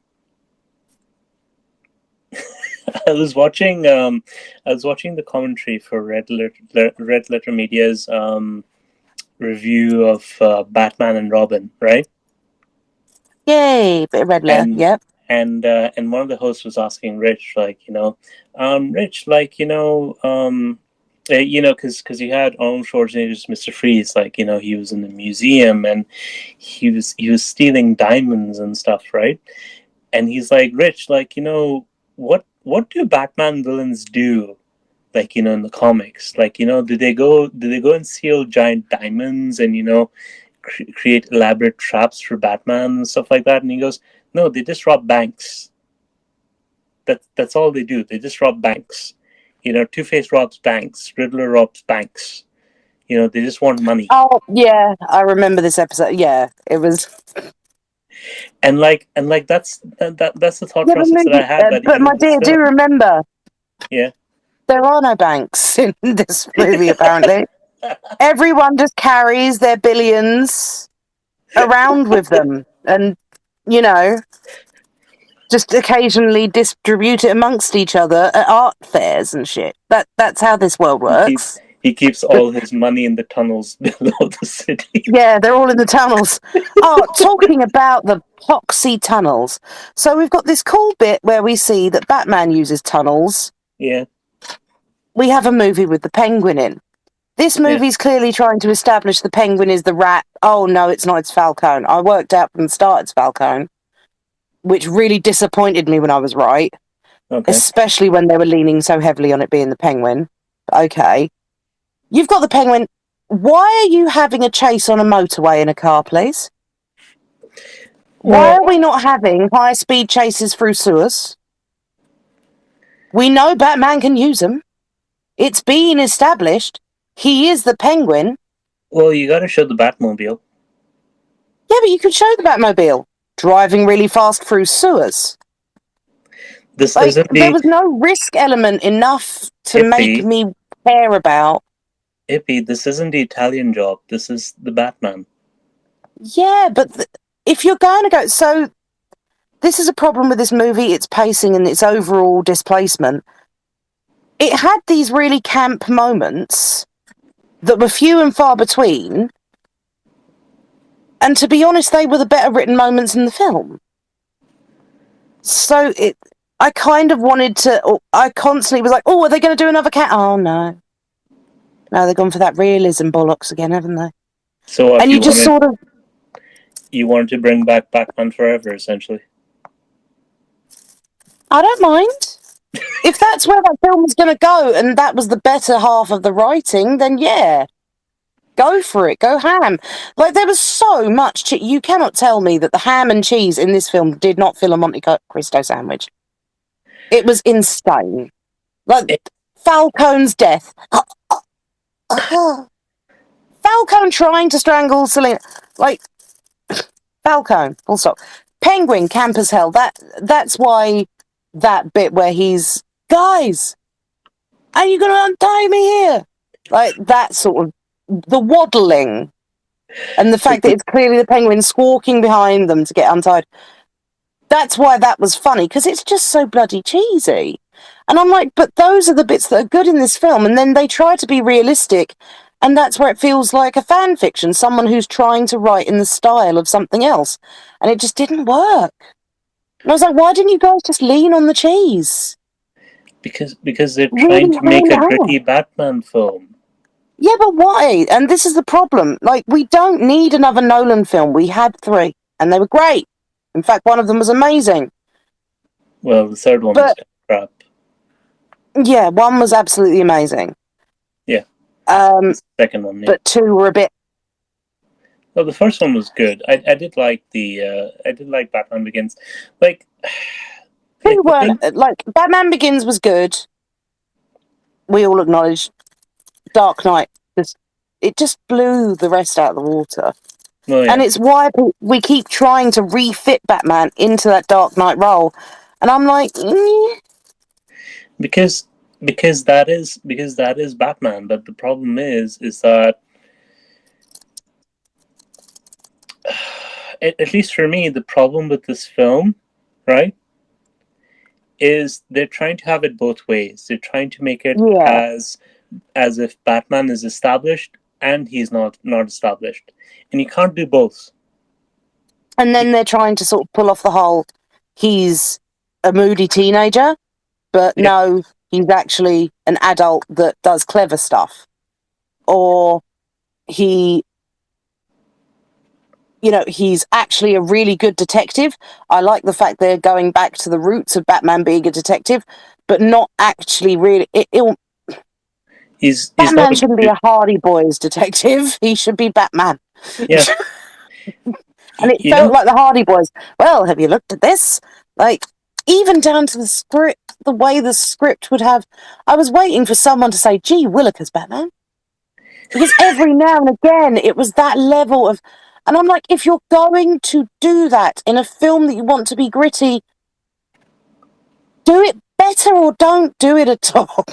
was watching the commentary for Red Letter Media's review of Batman and Robin, right? Yay, bit of Red Letter, yep. And one of the hosts was asking Rich, like, Rich, like, because you had Arnold Schwarzenegger's Mr. Freeze, like, he was in the museum and he was stealing diamonds and stuff, right? And he's like, Rich, like, what do Batman villains do, like, in the comics? Like, do they go and steal giant diamonds and create elaborate traps for Batman and stuff like that? And he goes, no, they just rob banks. That's all they do. They just rob banks. Two-Face robs banks. Riddler robs banks. They just want money. Oh yeah, I remember this episode. Yeah, it was. And that's the thought process that I had. But my dear, do remember? Yeah. There are no banks in this movie. Apparently, everyone just carries their billions around with them, and just occasionally distribute it amongst each other at art fairs and shit. That's how this world works. He keeps all his money in the tunnels below the city. Yeah, they're all in the tunnels. Oh, talking about the poxy tunnels. So we've got this cool bit where we see that Batman uses tunnels. Yeah. We have a movie with the Penguin in. This movie's clearly trying to establish the Penguin is the rat. Oh, no, it's not. It's Falcone. I worked out from the start it's Falcone, which really disappointed me when I was right. Okay. Especially when they were leaning so heavily on it being the Penguin. Okay. You've got the Penguin. Why are you having a chase on a motorway in a car, please? Why are we not having high-speed chases through sewers? We know Batman can use them. It's been established. He is the Penguin. Well, you gotta show the Batmobile. Yeah, but you could show the Batmobile driving really fast through sewers. There was no risk element enough to make me care about. Ippy, this isn't the Italian Job. This is the Batman. Yeah, but if you're going to go... So, this is a problem with this movie, its pacing and its overall displacement. It had these really camp moments that were few and far between, and to be honest, they were the better written moments in the film. So, I kind of wanted to... I constantly was like, oh, are they going to do another cat? Oh, no. No, they've gone for that realism bollocks again, haven't they? So what, And you just sort of... You wanted to bring back Batman Forever, essentially. I don't mind. If that's where that film was going to go and that was the better half of the writing, then yeah. Go for it. Go ham. Like, there was so much... You cannot tell me that the ham and cheese in this film did not fill a Monte Cristo sandwich. It was insane. Like, Falcone's death. Falcone trying to strangle Selena. Like, Falcone, full stop. Penguin, camp as hell. That's why that bit where he's, guys, are you going to untie me here? Like, that sort of, the waddling, and the fact that it's clearly the Penguin squawking behind them to get untied. That's why that was funny, because it's just so bloody cheesy. And I'm like, but those are the bits that are good in this film, and then they try to be realistic, and that's where it feels like a fan fiction, someone who's trying to write in the style of something else. And it just didn't work. And I was like, why didn't you guys just lean on the cheese? Because they're trying to make a gritty Batman film. Yeah, but why? And this is the problem. Like, we don't need another Nolan film. We had 3, and they were great. In fact, one of them was amazing. Well, the third one was crap. Yeah, one was absolutely amazing. Yeah. Second one, yeah. But 2 were a bit... Well, the first one was good. I did like Batman Begins. Like, Batman Begins was good. We all acknowledge. Dark Knight, it just blew the rest out of the water. Oh, yeah. And it's why we keep trying to refit Batman into that Dark Knight role. And I'm like, because that is Batman. But the problem is that at least for me, the problem with this film, right, is they're trying to have it both ways. They're trying to make it as if Batman is established and he's not established, and you can't do both. And then they're trying to sort of pull off the whole, he's a moody teenager, but no, he's actually an adult that does clever stuff, or he's actually a really good detective. I like the fact they're going back to the roots of Batman being a detective, but not actually really. Batman shouldn't be a Hardy Boys detective. He should be Batman. Yeah. And it felt like the Hardy Boys. Well, have you looked at this? Like, even down to the script, the way the script would have... I was waiting for someone to say, gee, Willikers, Batman. Because every now and again, it was that level of... And I'm like, if you're going to do that in a film that you want to be gritty, do it better or don't do it at all.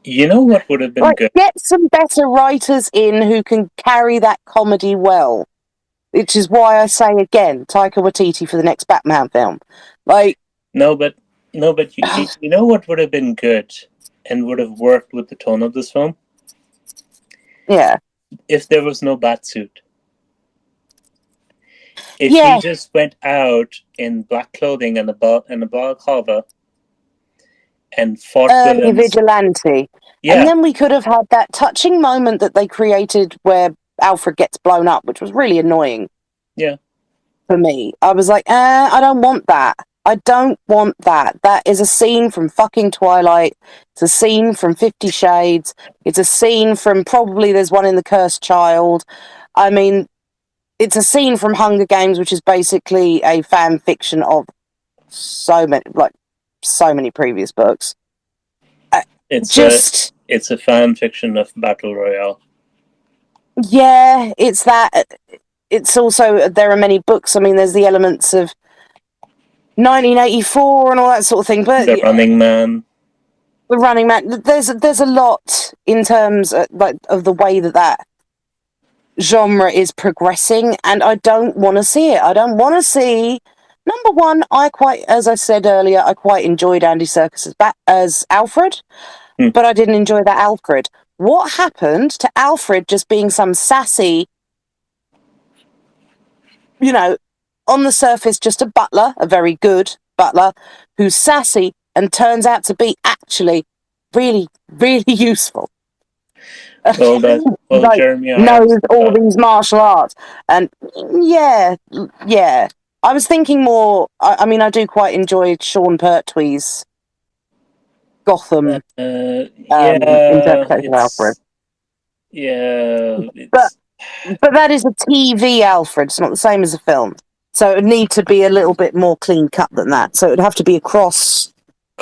You know what would have been good? Get some better writers in who can carry that comedy well. Which is why I say again, Taika Waititi for the next Batman film. Like, No, but you know what would have been good and would have worked with the tone of this film? Yeah. If there was no Batsuit. If he just went out in black clothing and a balaclava and fought villains. Vigilante. Yeah. And then we could have had that touching moment that they created where Alfred gets blown up, which was really annoying. Yeah. For me. I was like, I don't want that. I don't want that. That is a scene from fucking Twilight. It's a scene from 50 Shades. It's a scene from probably there's one in The Cursed Child. I mean, it's a scene from Hunger Games, which is basically a fan fiction of so many previous books. It's a fan fiction of Battle Royale. Yeah, it's that. It's also, there are many books. I mean, there's the elements of 1984 and all that sort of thing. But The Running Man. The Running Man. There's a lot in terms of the way that genre is progressing, and I don't want to see it. I don't want to see. Number one, as I said earlier, I quite enjoyed Andy Serkis as Alfred, but I didn't enjoy that Alfred. What happened to Alfred just being some sassy, on the surface, just a butler, a very good butler, who's sassy and turns out to be actually really, really useful? like Jeremy knows Irons. all these martial arts. And yeah. I was thinking more. I mean, I do quite enjoy Sean Pertwee's Gotham Yeah, interpretation of Alfred. But it's but that is a TV Alfred. It's not the same as a film. So it would need to be a little bit more clean cut than that. So it would have to be a cross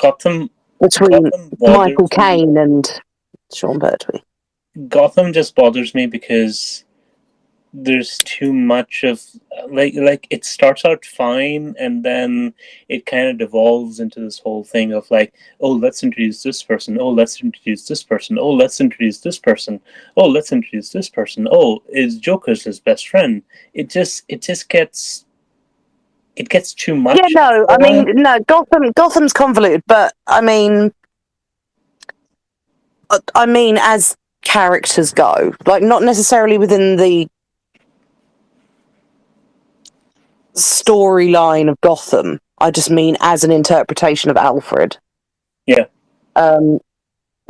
Gotham. between Gotham Michael bothers me. Caine and Sean Pertwee. Gotham just bothers me because there's too much of like it starts out fine and then it kind of devolves into this whole thing of like, oh, let's introduce this person, oh, let's introduce this person, oh, let's introduce this person, oh, let's introduce this person, oh, is Joker's his best friend. It gets too much. Yeah, no, I mean, no, Gotham's convoluted, but I mean, as characters go, like not necessarily within the storyline of Gotham. I just mean as an interpretation of Alfred. Yeah.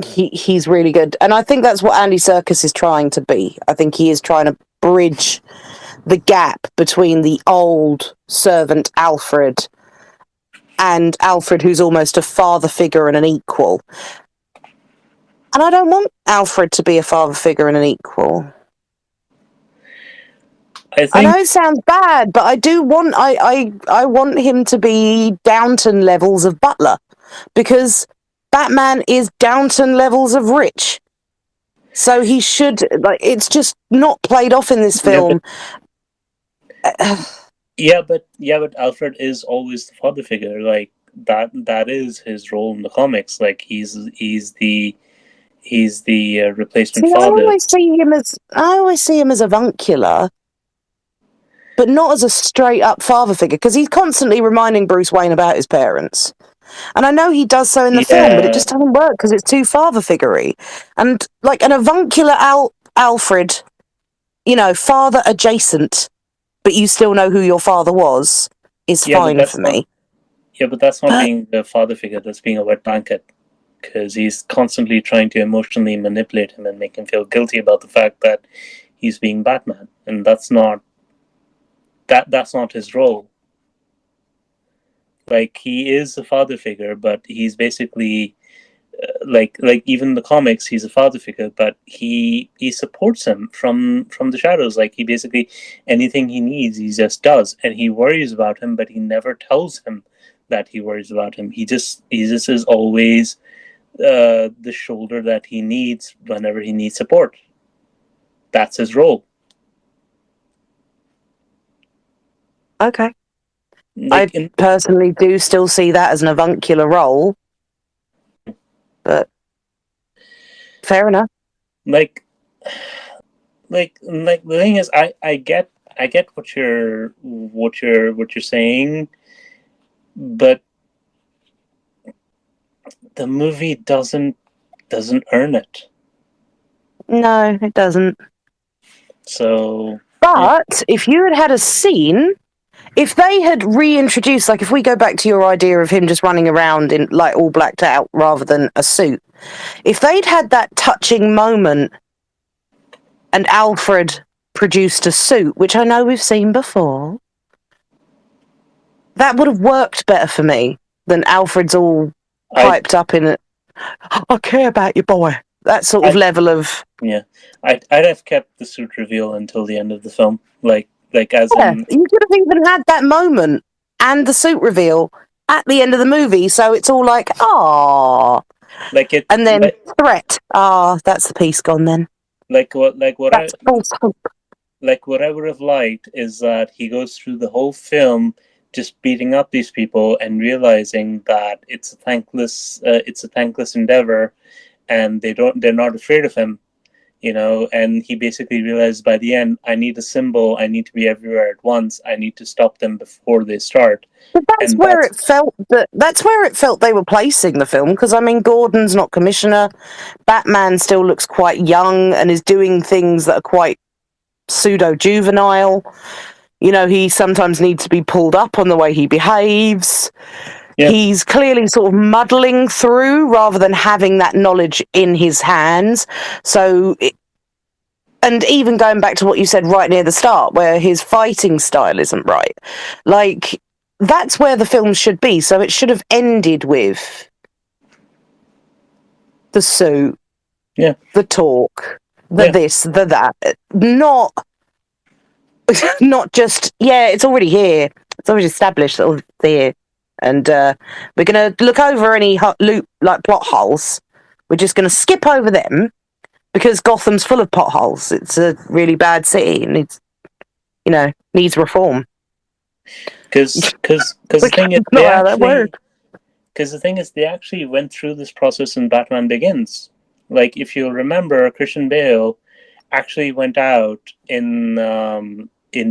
He's really good, and I think that's what Andy Serkis is trying to be. I think he is trying to bridge the gap between the old servant Alfred and Alfred, who's almost a father figure and an equal. And I don't want Alfred to be a father figure and an equal. I know it sounds bad, but I do want I want him to be Downton levels of Butler, because Batman is Downton levels of rich. So he should, like, it's just not played off in this film. But Alfred is always the father figure. Like that is his role in the comics. Like he's the replacement father. I always see him as avuncular, but not as a straight up father figure, because he's constantly reminding Bruce Wayne about his parents. And I know he does so in the film, but it just doesn't work because it's too father figure-y. And like an avuncular Alfred, father adjacent, but you still know who your father was, is fine for me. Yeah, but that's not being a father figure, that's being a wet blanket. Because he's constantly trying to emotionally manipulate him and make him feel guilty about the fact that he's being Batman. And that's not his role. Like, he is a father figure, but he's basically like even in the comics, he's a father figure, but he supports him from the shadows. Like, he basically, anything he needs, he just does, and he worries about him, but he never tells him that he worries about him. He just is always the shoulder that he needs whenever he needs support. That's his role. Okay. I personally do still see that as an avuncular role, but fair enough. Like the thing is, I get what you're saying, but the movie doesn't earn it. No, it doesn't. So, but if you had a scene. If they had reintroduced, like if we go back to your idea of him just running around in like all blacked out rather than a suit, if they'd had that touching moment and Alfred produced a suit, which I know we've seen before, that would have worked better for me than Alfred's all hyped up in it. I care about you, boy. That sort of level of... Yeah. I'd have kept the suit reveal until the end of the film. You could have even had that moment and the suit reveal at the end of the movie, so it's all like, ah, and then threat. That's the piece gone then. What I would have liked is that he goes through the whole film just beating up these people and realizing that it's a thankless endeavor, and they're not afraid of him. And he basically realized by the end, I need a symbol, I need to be everywhere at once, I need to stop them before they start. But that's where it felt they were placing the film, because I mean, Gordon's not commissioner, Batman still looks quite young and is doing things that are quite pseudo-juvenile. He sometimes needs to be pulled up on the way he behaves. Yeah. He's clearly sort of muddling through rather than having that knowledge in his hands. So And even going back to what you said right near the start, where his fighting style isn't right, like, that's where the film should be. So it should have ended with the suit, the talk, the this, the that. Not just, it's already here. It's already established that it's here. And we're going to look over any plot holes. We're just going to skip over them because Gotham's full of potholes. It's a really bad city and needs reform. Because the thing is, the thing is, they actually went through this process in Batman Begins. Like, if you remember, Christian Bale actually went out in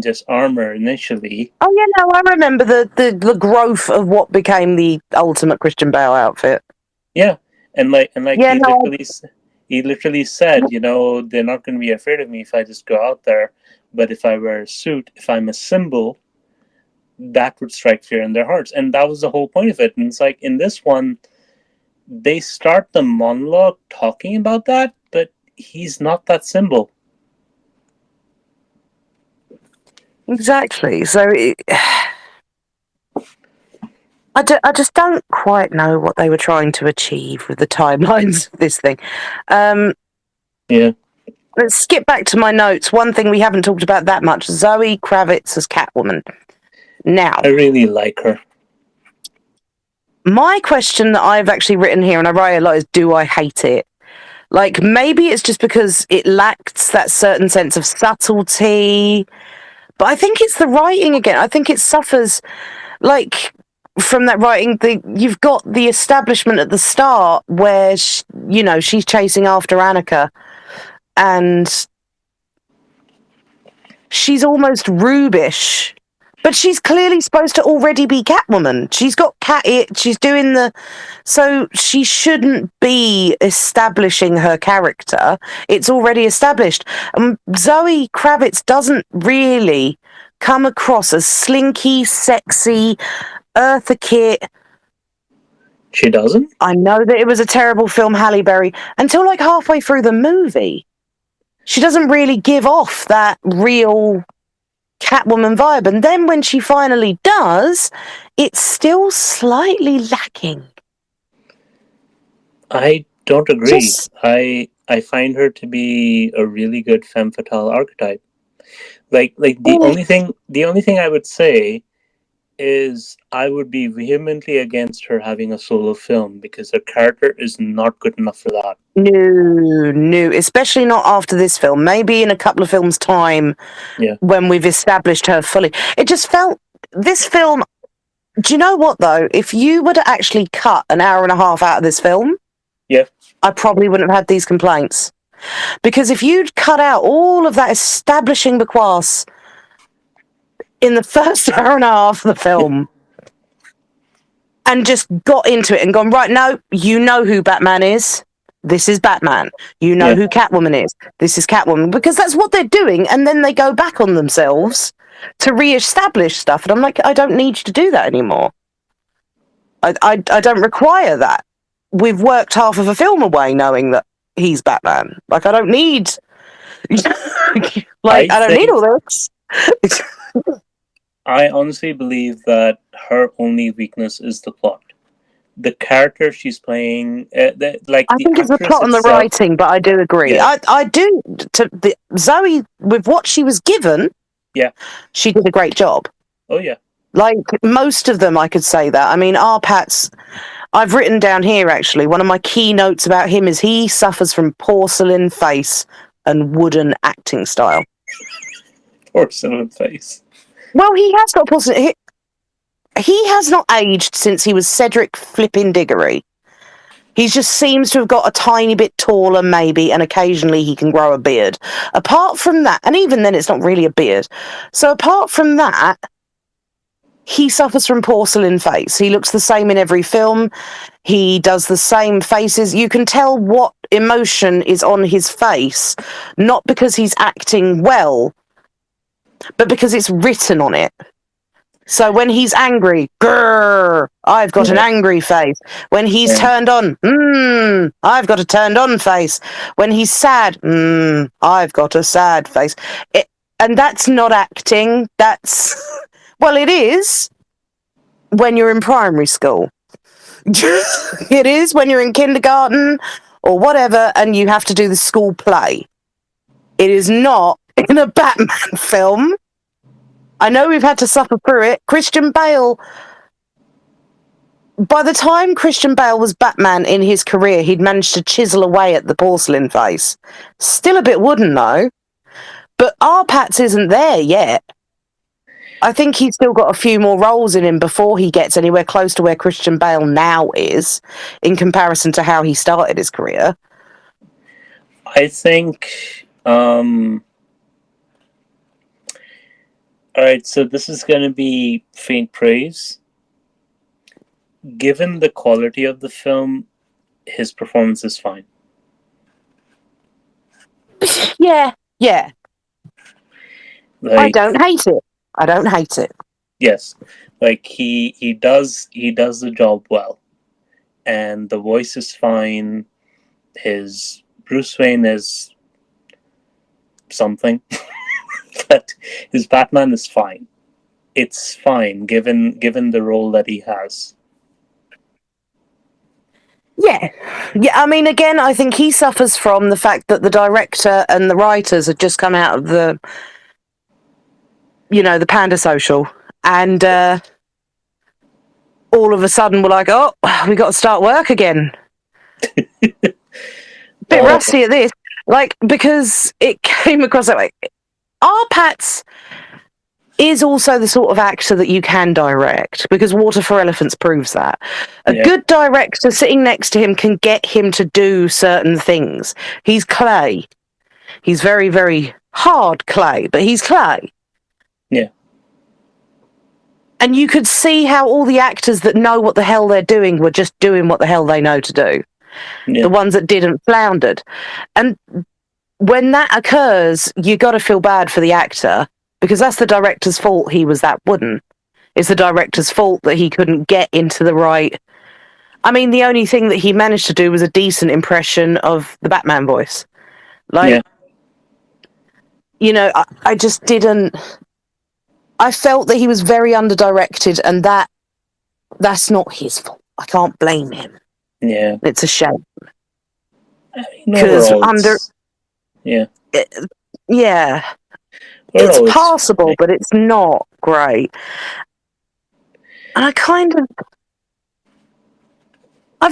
just armor initially. Oh yeah, no, I remember the growth of what became the ultimate Christian Bale outfit. Yeah, he literally said, they're not going to be afraid of me if I just go out there. But if I wear a suit, if I'm a symbol, that would strike fear in their hearts. And that was the whole point of it. And it's like, in this one, they start the monologue talking about that, but he's not that symbol. Exactly. So I just don't quite know what they were trying to achieve with the timelines of this thing. Yeah. Let's skip back to my notes. One thing we haven't talked about that much, Zoe Kravitz as Catwoman. Now, I really like her. My question that I've actually written here, and I write a lot, is do I hate it? Like, maybe it's just because it lacks that certain sense of subtlety, but I think it's the writing again. I think it suffers, like, from that writing. You've got the establishment at the start where, she's chasing after Annika, and she's almost Rubish, but she's clearly supposed to already be Catwoman. She's got she's doing so she shouldn't be establishing her character. It's already established. Zoe Kravitz doesn't really come across as slinky, sexy, Eartha Kitt. She doesn't? I know that it was a terrible film, Halle Berry, until like halfway through the movie. She doesn't really give off that real Catwoman vibe, and then when she finally does, it's still slightly lacking. I don't agree. I find her to be a really good femme fatale archetype. Like the only thing I would say is I would be vehemently against her having a solo film because her character is not good enough for that. No, especially not after this film. Maybe in a couple of films' time, when we've established her fully. It just felt, this film, do you know what though? If you were to actually cut an hour and a half out of this film, I probably wouldn't have had these complaints. Because if you'd cut out all of that establishing bequests in the first hour and a half of the film and just got into it and gone, right, no, you know who Batman is. This is Batman. You know who Catwoman is. This is Catwoman. Because that's what they're doing. And then they go back on themselves to re-establish stuff. And I'm like, I don't need you to do that anymore. I don't require that. We've worked half of a film away knowing that he's Batman. Like, I don't need... I don't need all this. I honestly believe that her only weakness is the plot. The character she's playing, I think it's the plot and the writing, but I do agree. Yeah. I do. Zoe, with what she was given, she did a great job. Oh, yeah. Like, most of them, I could say that. I mean, Pat's, I've written down here, actually, one of my key notes about him is he suffers from porcelain face and wooden acting style. Porcelain face. Well, he has got porcelain. He has not aged since he was Cedric Flippin' Diggory. He just seems to have got a tiny bit taller, maybe, and occasionally he can grow a beard. Apart from that, and even then it's not really a beard. So apart from that, he suffers from porcelain face. He looks the same in every film. He does the same faces. You can tell what emotion is on his face, not because he's acting well, but because it's written on it. So when he's angry, grrr, I've got an angry face. When he's turned on, I've got a turned on face. When he's sad, I've got a sad face. And that's not acting. That's, well, it is when you're in primary school. It is when you're in kindergarten or whatever and you have to do the school play. It is not in a Batman film. I know we've had to suffer through it. Christian Bale, by the time Christian Bale was Batman in his career, he'd managed to chisel away at the porcelain face. Still a bit wooden, though. But our Pats isn't there yet. I think he's still got a few more roles in him before he gets anywhere close to where Christian Bale now is, in comparison to how he started his career. I think... Alright, so this is going to be faint praise. Given the quality of the film, his performance is fine. Yeah. Like, I don't hate it. Yes, like he does the job well, and the voice is fine. His Bruce Wayne is something, but his Batman is fine. It's fine given the role that he has. Yeah. I mean, again, I think he suffers from the fact that the director and the writers have just come out of the Panda Social, and all of a sudden we're like, oh, we got to start work again. Bit rusty at this, because it came across that way. R. Pats is also the sort of actor that you can direct, because Water for Elephants proves that. A good director sitting next to him can get him to do certain things. He's clay. He's very, very hard clay, but he's clay. Yeah. And you could see how all the actors that know what the hell they're doing were just doing what the hell they know to do. Yeah. The ones that didn't floundered. And when that occurs, you got to feel bad for the actor, because that's the director's fault he was that wooden. It's the director's fault that he couldn't get into the right... I mean, the only thing that he managed to do was a decent impression of the Batman voice. I just didn't... I felt that he was very under-directed, and that's not his fault. I can't blame him. Yeah. It's a shame. Because it's passable, but it's not great. And I've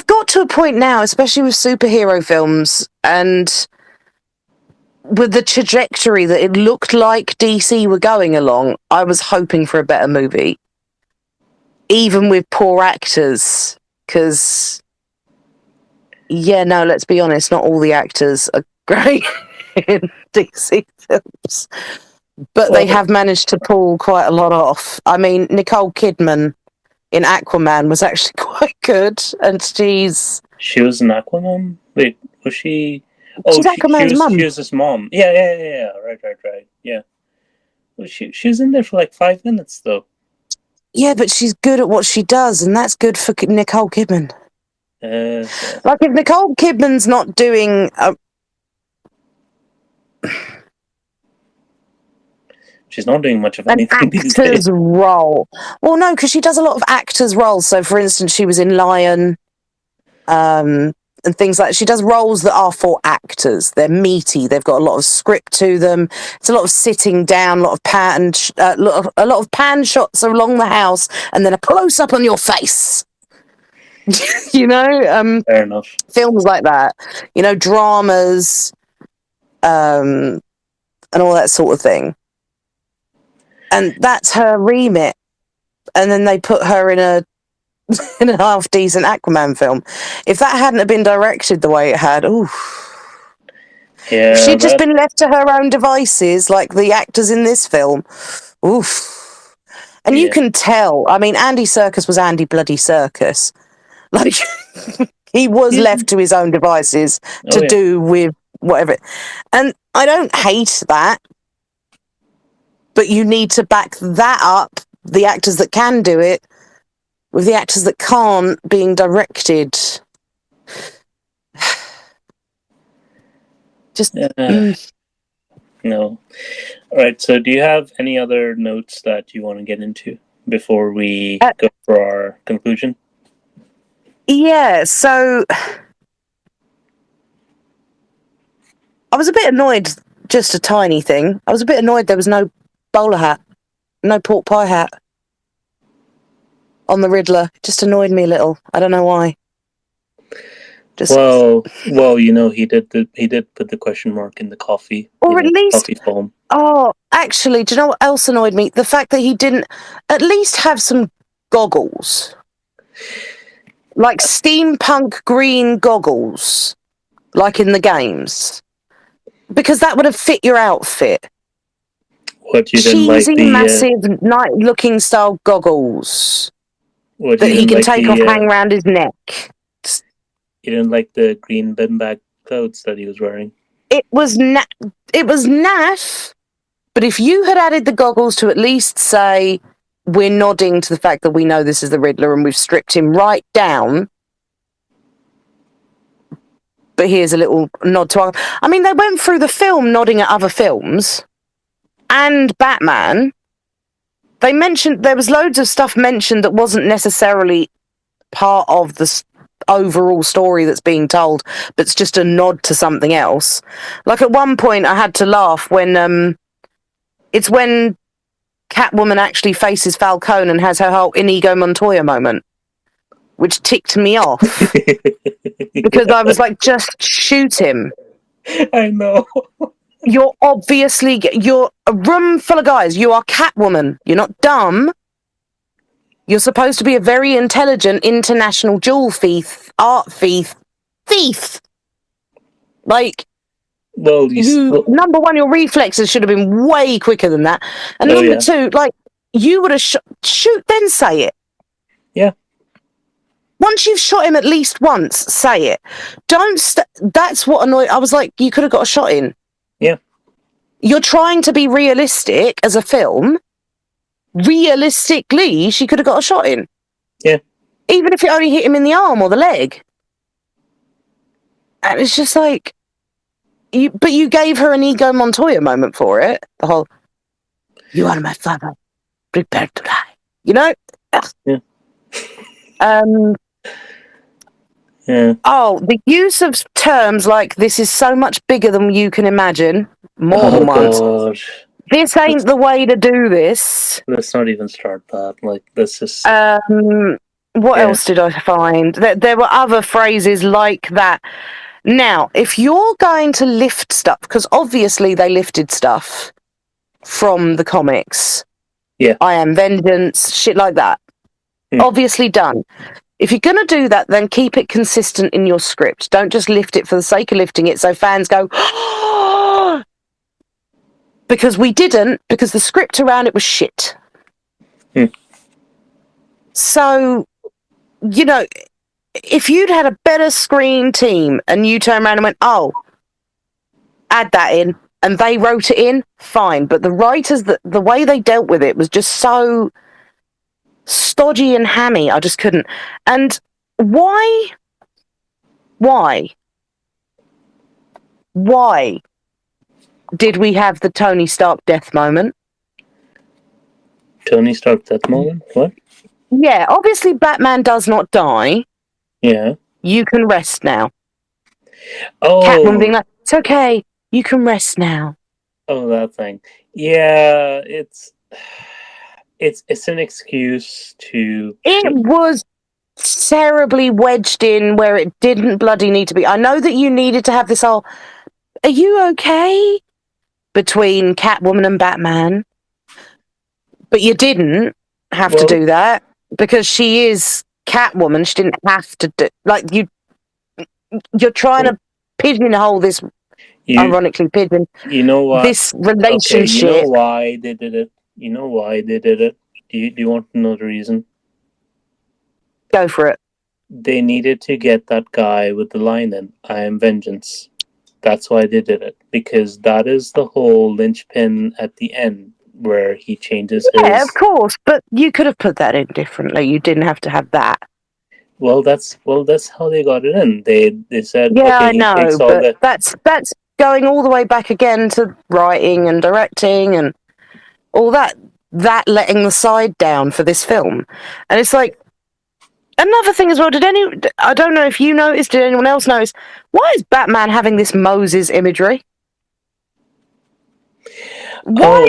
got to a point now, especially with superhero films, and with the trajectory that it looked like DC were going along, I was hoping for a better movie. Even with poor actors, because... let's be honest, not all the actors are great in DC films. But they have managed to pull quite a lot off. I mean, Nicole Kidman in Aquaman was actually quite good, and she was in Aquaman? Wait, was she... she's Aquaman's mum. She was his mom. Yeah. Right. Yeah. Well, she was in there for like 5 minutes, though. Yeah, but she's good at what she does, and that's good for Nicole Kidman. If Nicole Kidman's not doing she's not doing much of anything these days. An actor's role. Well, no, because she does a lot of actors' roles. So, for instance, she was in Lion, and things like that. She does roles that are for actors. They're meaty. They've got a lot of script to them. It's a lot of sitting down, a lot of pan shots along the house, and then a close up on your face. Fair enough. Films like that, dramas, and all that sort of thing. And that's her remit. And then they put her in a half decent Aquaman film. If that hadn't have been directed the way it had, if she'd just been left to her own devices, like the actors in this film, And you can tell. I mean, Andy Serkis was Andy bloody Serkis. Like, he was left to his own devices to do with whatever. And I don't hate that, but you need to back that up the actors that can do it with the actors that can't being directed. Just No. All right. So, do you have any other notes that you want to get into before we go for our conclusion? Yeah. So I was a bit annoyed. Just a tiny thing. I was a bit annoyed there was no bowler hat, no pork pie hat on the Riddler. It just annoyed me a little. I don't know why. Well, you know, he did put the question mark in the coffee, or at least coffee foam. Oh, actually, do you know what else annoyed me? The fact that he didn't at least have some goggles, like steampunk green goggles, like in the games, because that would have fit your outfit. What, you didn't like Cheesy, the massive, night-looking style goggles what, that you he didn't can like take the off, hang around his neck. you didn't like the green bin bag clothes that he was wearing? It was naff. But if you had added the goggles to at least say, we're nodding to the fact that we know this is the Riddler and we've stripped him right down. But here's a little nod to I mean, they went through the film nodding at other films and Batman. They mentioned, there was loads of stuff mentioned that wasn't necessarily part of the overall story that's being told, but it's just a nod to something else. Like at one point I had to laugh when, it's when Catwoman actually faces Falcone and has her whole Inigo Montoya moment, which ticked me off because I was like, just shoot him. I know. You're a room full of guys. You are Catwoman. You're not dumb. You're supposed to be a very intelligent international jewel thief, art thief. Like, well, number one, your reflexes should have been way quicker than that. And number two, like, you would have shoot, then say it. Yeah. Once you've shot him at least once, say it. That's what annoyed. I was like, you could have got a shot in. Yeah. You're trying to be realistic as a film. Realistically, she could have got a shot in. Yeah. Even if it only hit him in the arm or the leg. And it's just like, but you gave her an Inigo Montoya moment for it. The whole, you are my father, prepare to die. You know? Yeah. Yeah. Oh, the use of terms like this is so much bigger than you can imagine. More than once. Gosh. This ain't the way to do this. Let's not even start that. Like, this is... what else did I find? There were other phrases like that. Now, if you're going to lift stuff, because obviously they lifted stuff from the comics. Yeah. I Am Vengeance, shit like that. Obviously done. If you're going to do that, then keep it consistent in your script. Don't just lift it for the sake of lifting it so fans go, oh! Because we didn't, because the script around it was shit. So, you know, if you'd had a better screen team and you turned around and went, oh, add that in, and they wrote it in, fine. But the writers, the way they dealt with it was just so stodgy and hammy. I just couldn't. And why did we have the Tony Stark death moment? Tony Stark death moment? What? Yeah, obviously Batman does not die. Yeah. You can rest now. Oh. Catwoman being like, it's okay, you can rest now. Oh, that thing. Yeah, it's an excuse to... It was terribly wedged in where it didn't bloody need to be. I know that you needed to have this whole, are you okay? Between Catwoman and Batman. But you didn't have to do that because she is Catwoman. She didn't have to do, like, you're trying to pigeonhole this, ironically pigeon. You know what? This relationship. Okay, you know why they did it? You know why they did it? Do you want to know the reason? Go for it. They needed to get that guy with the line in, I am vengeance. That's why they did it. Because that is the whole linchpin at the end. where he changes Yeah, his. of course, but you could have put that in differently. You didn't have to have that. Well, that's how they got it in. They said, Yeah, okay, I he takes know, all but the. that's going all the way back again to writing and directing and all that. That letting the side down for this film, and it's like another thing as well. I don't know if you noticed. Did anyone else notice? Why is Batman having this Moses imagery? Why?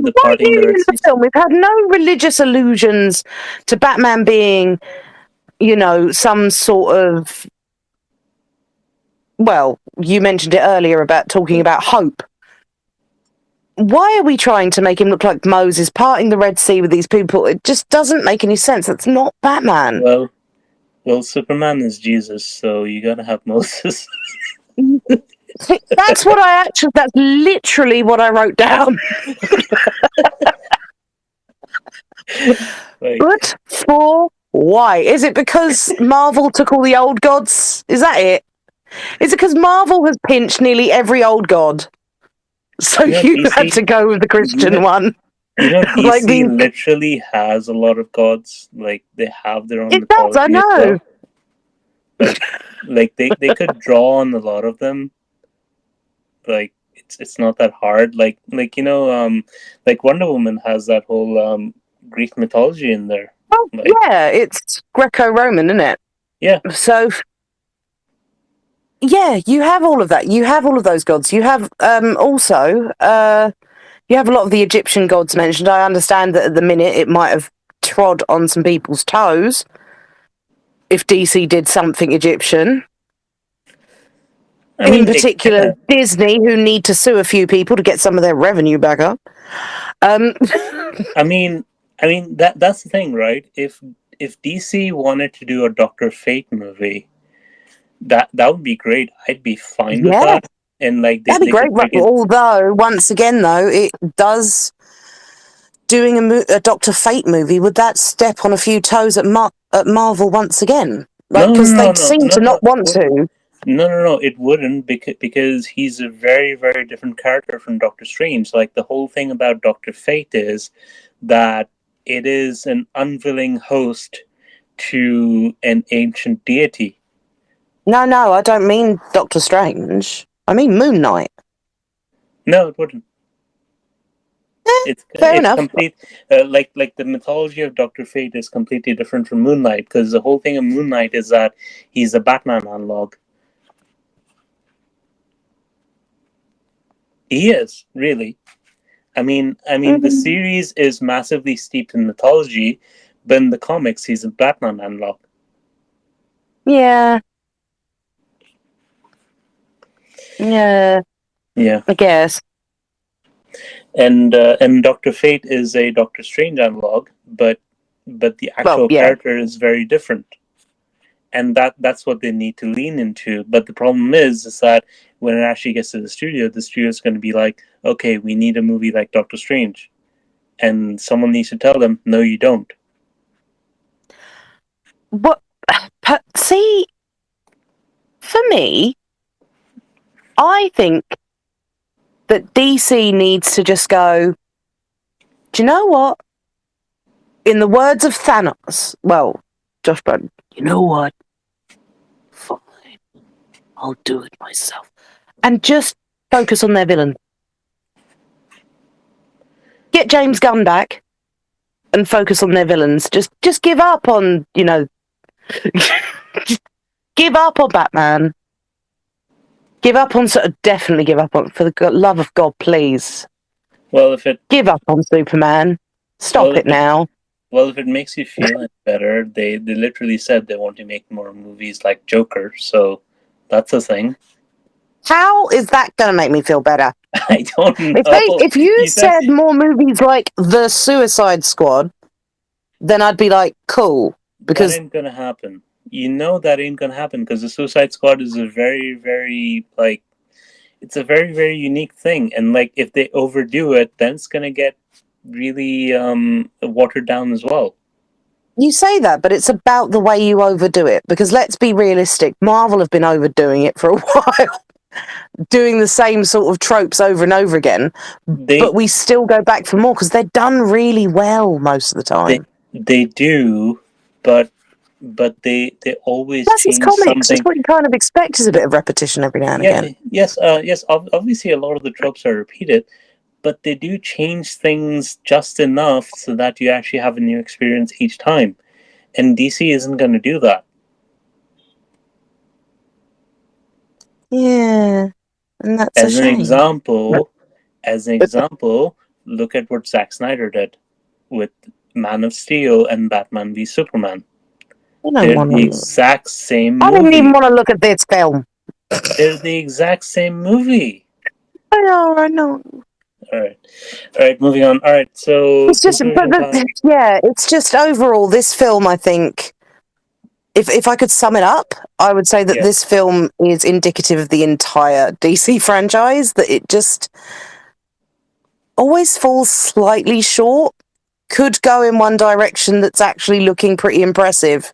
The Why parting the even Red in the Sea. film we've had no religious allusions to Batman being, some sort of. Well, you mentioned it earlier about talking about hope. Why are we trying to make him look like Moses parting the Red Sea with these people? It just doesn't make any sense. That's not Batman. Well, Superman is Jesus, so you gotta have Moses. That's literally what I wrote down. Like, But for why? Is it because Marvel took all the old gods? Is that it? Is it because Marvel has pinched nearly every old god? So you had to DC, go with the you Christian know, one. Like DC literally has a lot of gods. Like they have their own it does, I mythology as know. well. Like they could draw on a lot of them. Like it's not that hard. Like Wonder Woman has that whole Greek mythology in there. Oh, Like yeah, it's Greco-Roman, isn't it? yeah, So, yeah, you have all of that. You have all of those gods. You have you have a lot of the Egyptian gods mentioned. I understand that at the minute it might have trod on some people's toes if DC did something Egyptian. I In mean they particular, can. Disney, who need to sue a few people to get some of their revenue back up. I mean, that's the thing, right? If DC wanted to do a Doctor Fate movie, that would be great. I'd be fine with Yeah, that. And like that'd be they great. could bring in. Although, once again, though, it does doing a Doctor Fate movie. Would that step on a few toes at Marvel once again? Like, No, because no, no, they'd no, seem no, to no. not want to. No, it wouldn't because he's a very, very different character from Doctor Strange. Like the whole thing about Doctor Fate is that it is an unwilling host to an ancient deity. No, I don't mean Doctor Strange. I mean Moon Knight. No, it wouldn't. Fair It's enough. complete. Like the mythology of Doctor Fate is completely different from Moon Knight because the whole thing of Moon Knight is that he's a Batman analog. He is really. The series is massively steeped in mythology, but in the comics, he's a Batman analog. Yeah. Yeah. Yeah, I guess. and Doctor Fate is a Doctor Strange analog, but the Well, actual yeah. character is very different, and that's what they need to lean into. But the problem is that when it actually gets to the studio is going to be like, okay, we need a movie like Doctor Strange, and someone needs to tell them, no, you don't. But see, for me, I think that DC needs to just go, do you know what? In the words of Thanos, well, Josh Brolin, you know what? Fine. I'll do it myself. And just focus on their villain. Get James Gunn back and focus on their villains. Just give up on, just give up on Batman. Give up on, definitely give up on, for the love of God, please. Well, Give up on Superman. Stop it now. Well, if it makes you feel any better, they literally said they want to make more movies like Joker, so that's a thing. How is that going to make me feel better? I don't know. If you said more movies like The Suicide Squad, then I'd be like, cool. Because that ain't gonna happen. You know that ain't gonna happen because the Suicide Squad is a very, very it's a very, very unique thing, and like if they overdo it, then it's gonna get really watered down as well. you say that, but it's about the way you overdo it. Because let's be realistic, Marvel have been overdoing it for a while. doing the same sort of tropes over and over again, but we still go back for more because they're done really well most of the time. They do, but they always Plus, it's change comics. It's something. what you kind of expect is a bit of repetition every now and again. Yes. Obviously, a lot of the tropes are repeated, but they do change things just enough so that you actually have a new experience each time. And DC isn't going to do that. Yeah, and that's As a an shame. example, look at what Zack Snyder did with Man of Steel and Batman v Superman. They're the exact same movie. I didn't even want to look at this film. They're the exact same movie. I know. All right, moving on. All right, so it's just, it's just overall this film. I think, if I could sum it up, I would say that this film is indicative of the entire DC franchise. That it just always falls slightly short. Could go in one direction that's actually looking pretty impressive,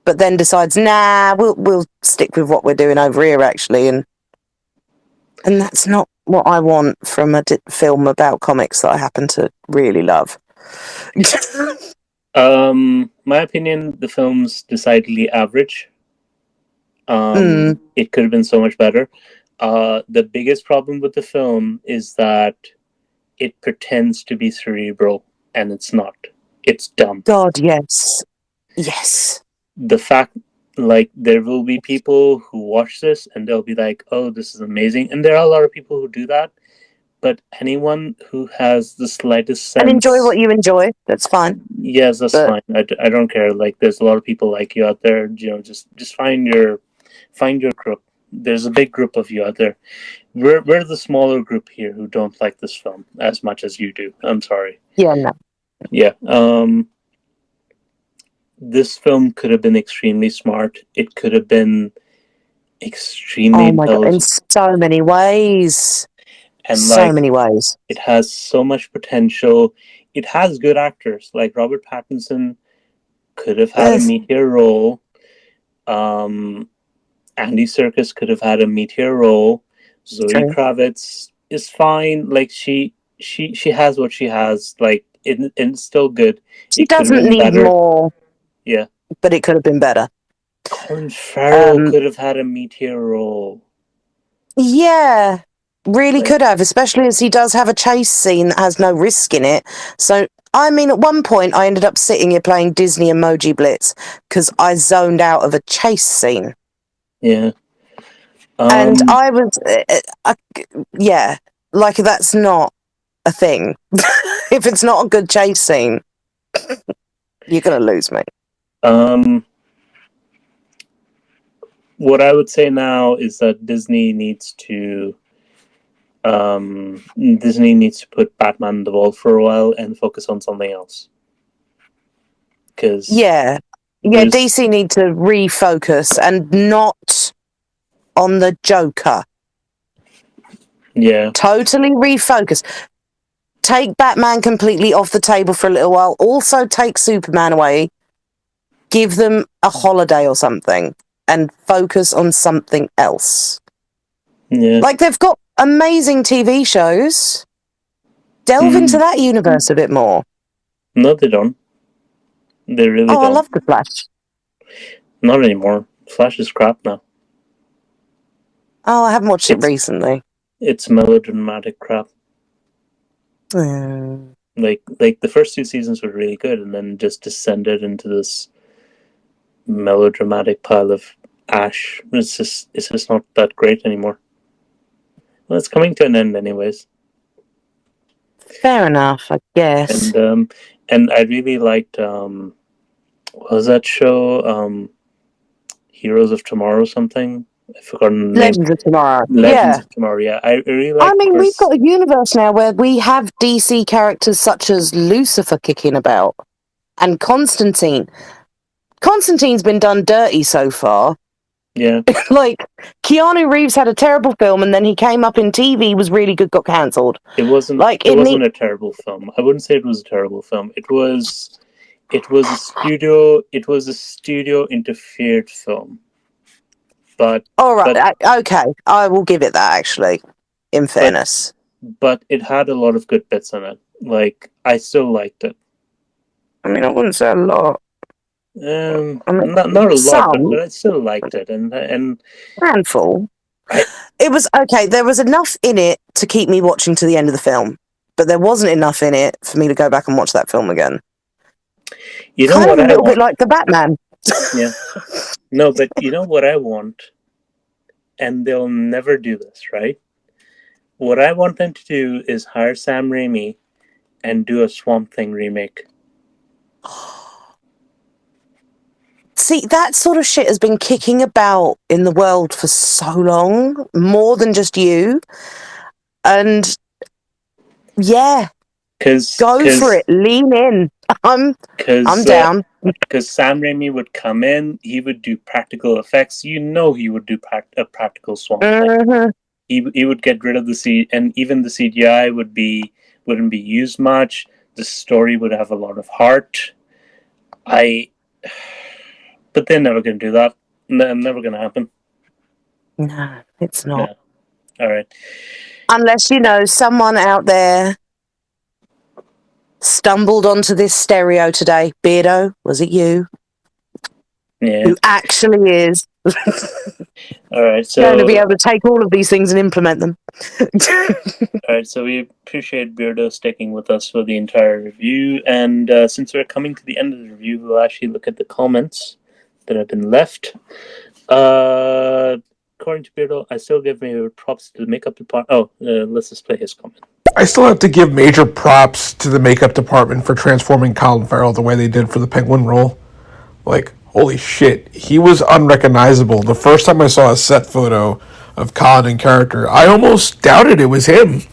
but then decides, nah, we'll stick with what we're doing over here actually, and that's not what I want from a film about comics that I happen to really love. My opinion, the film's decidedly average. It could have been so much better. The biggest problem with the film is that it pretends to be cerebral, and it's not. It's dumb. God, yes. Yes. The fact, like, there will be people who watch this and they'll be like, oh, this is amazing. And there are a lot of people who do that. But anyone who has the slightest sense... And enjoy what you enjoy. That's fine. Yes, that's fine. I don't care. Like, there's a lot of people like you out there. You know, just find your group. There's a big group of you out there. We're the smaller group here who don't like this film as much as you do. I'm sorry. Yeah, no. Yeah. This film could have been extremely smart. It could have been extremely God, in so many ways. And so many ways. It has so much potential. It has good actors. Like Robert Pattinson could have had a meteor role. Andy Serkis could have had a meteor role. Zoe Kravitz is fine. Like she has what she has. Like it's still good. She doesn't need more. Yeah. But it could have been better. Colin Farrell could have had a meteor role. Yeah. Really could have, especially as he does have a chase scene that has no risk in it. So, I mean, at one point I ended up sitting here playing Disney Emoji Blitz because I zoned out of a chase scene. Yeah. And I was, like that's not a thing. If it's not a good chase scene, you're going to lose me. What I would say now is that Disney needs to put Batman on the wall for a while and focus on something else. Because DC need to refocus and not on the Joker. Yeah, totally refocus. Take Batman completely off the table for a little while. Also take Superman away. Give them a holiday or something and focus on something else. Yeah, like they've got amazing TV shows. Delve into that universe a bit more. No, they don't. They really don't. I love The Flash. Not anymore. Flash is crap now. Oh, I haven't watched it recently. It's melodramatic crap. Like the first 2 seasons were really good, and then just descended into this melodramatic pile of ash. It's just not that great anymore. Well, it's coming to an end, anyways. Fair enough, I guess. And I really liked what was that show? Heroes of Tomorrow something. I've forgotten the Legends name. of Tomorrow. Legends of Tomorrow. Yeah, I really like. I mean, we've got a universe now where we have DC characters such as Lucifer kicking about, and Constantine. Constantine's been done dirty so far. Yeah. Like, Keanu Reeves had a terrible film, and then he came up in TV, was really good, got cancelled. It wasn't a terrible film. I wouldn't say it was a terrible film. It was a studio interfered film. but All right, okay, I will give it that. Actually, in fairness, but it had a lot of good bits in it. Like, I still liked it. I mean, I wouldn't say a lot. Not a lot, Some but I still liked it, and handful. I It was okay. There was enough in it to keep me watching to the end of the film, but there wasn't enough in it for me to go back and watch that film again. you know Kind what of a I little bit want. like the Batman. Yeah, no, but you know what I want, and they'll never do this, right? What I want them to do is hire Sam Raimi and do a Swamp Thing remake. See, that sort of shit has been kicking about in the world for so long, more than just you. And yeah, go for it. Lean in. I'm down. Because Sam Raimi would come in, he would do practical effects. You know, he would do a practical Swamp Thing. He would get rid of the and even the CGI wouldn't be used much. The story would have a lot of heart. But they're never going to do that. Never going to happen. No, it's not. No. All right. Unless, someone out there stumbled onto this stereo today. Beardo, was it you? Yeah. Who actually is. All right. So going to be able to take all of these things and implement them. All right. So we appreciate Beardo sticking with us for the entire review. And since we're coming to the end of the review, we'll actually look at the comments that have been left. According to Beardo, I still give major props to the makeup department. Let's just play his comment. I still have to give major props to the makeup department for transforming Colin Farrell the way they did for the Penguin role. Like, holy shit, he was unrecognizable. The first time I saw a set photo of Colin in character, I almost doubted it was him.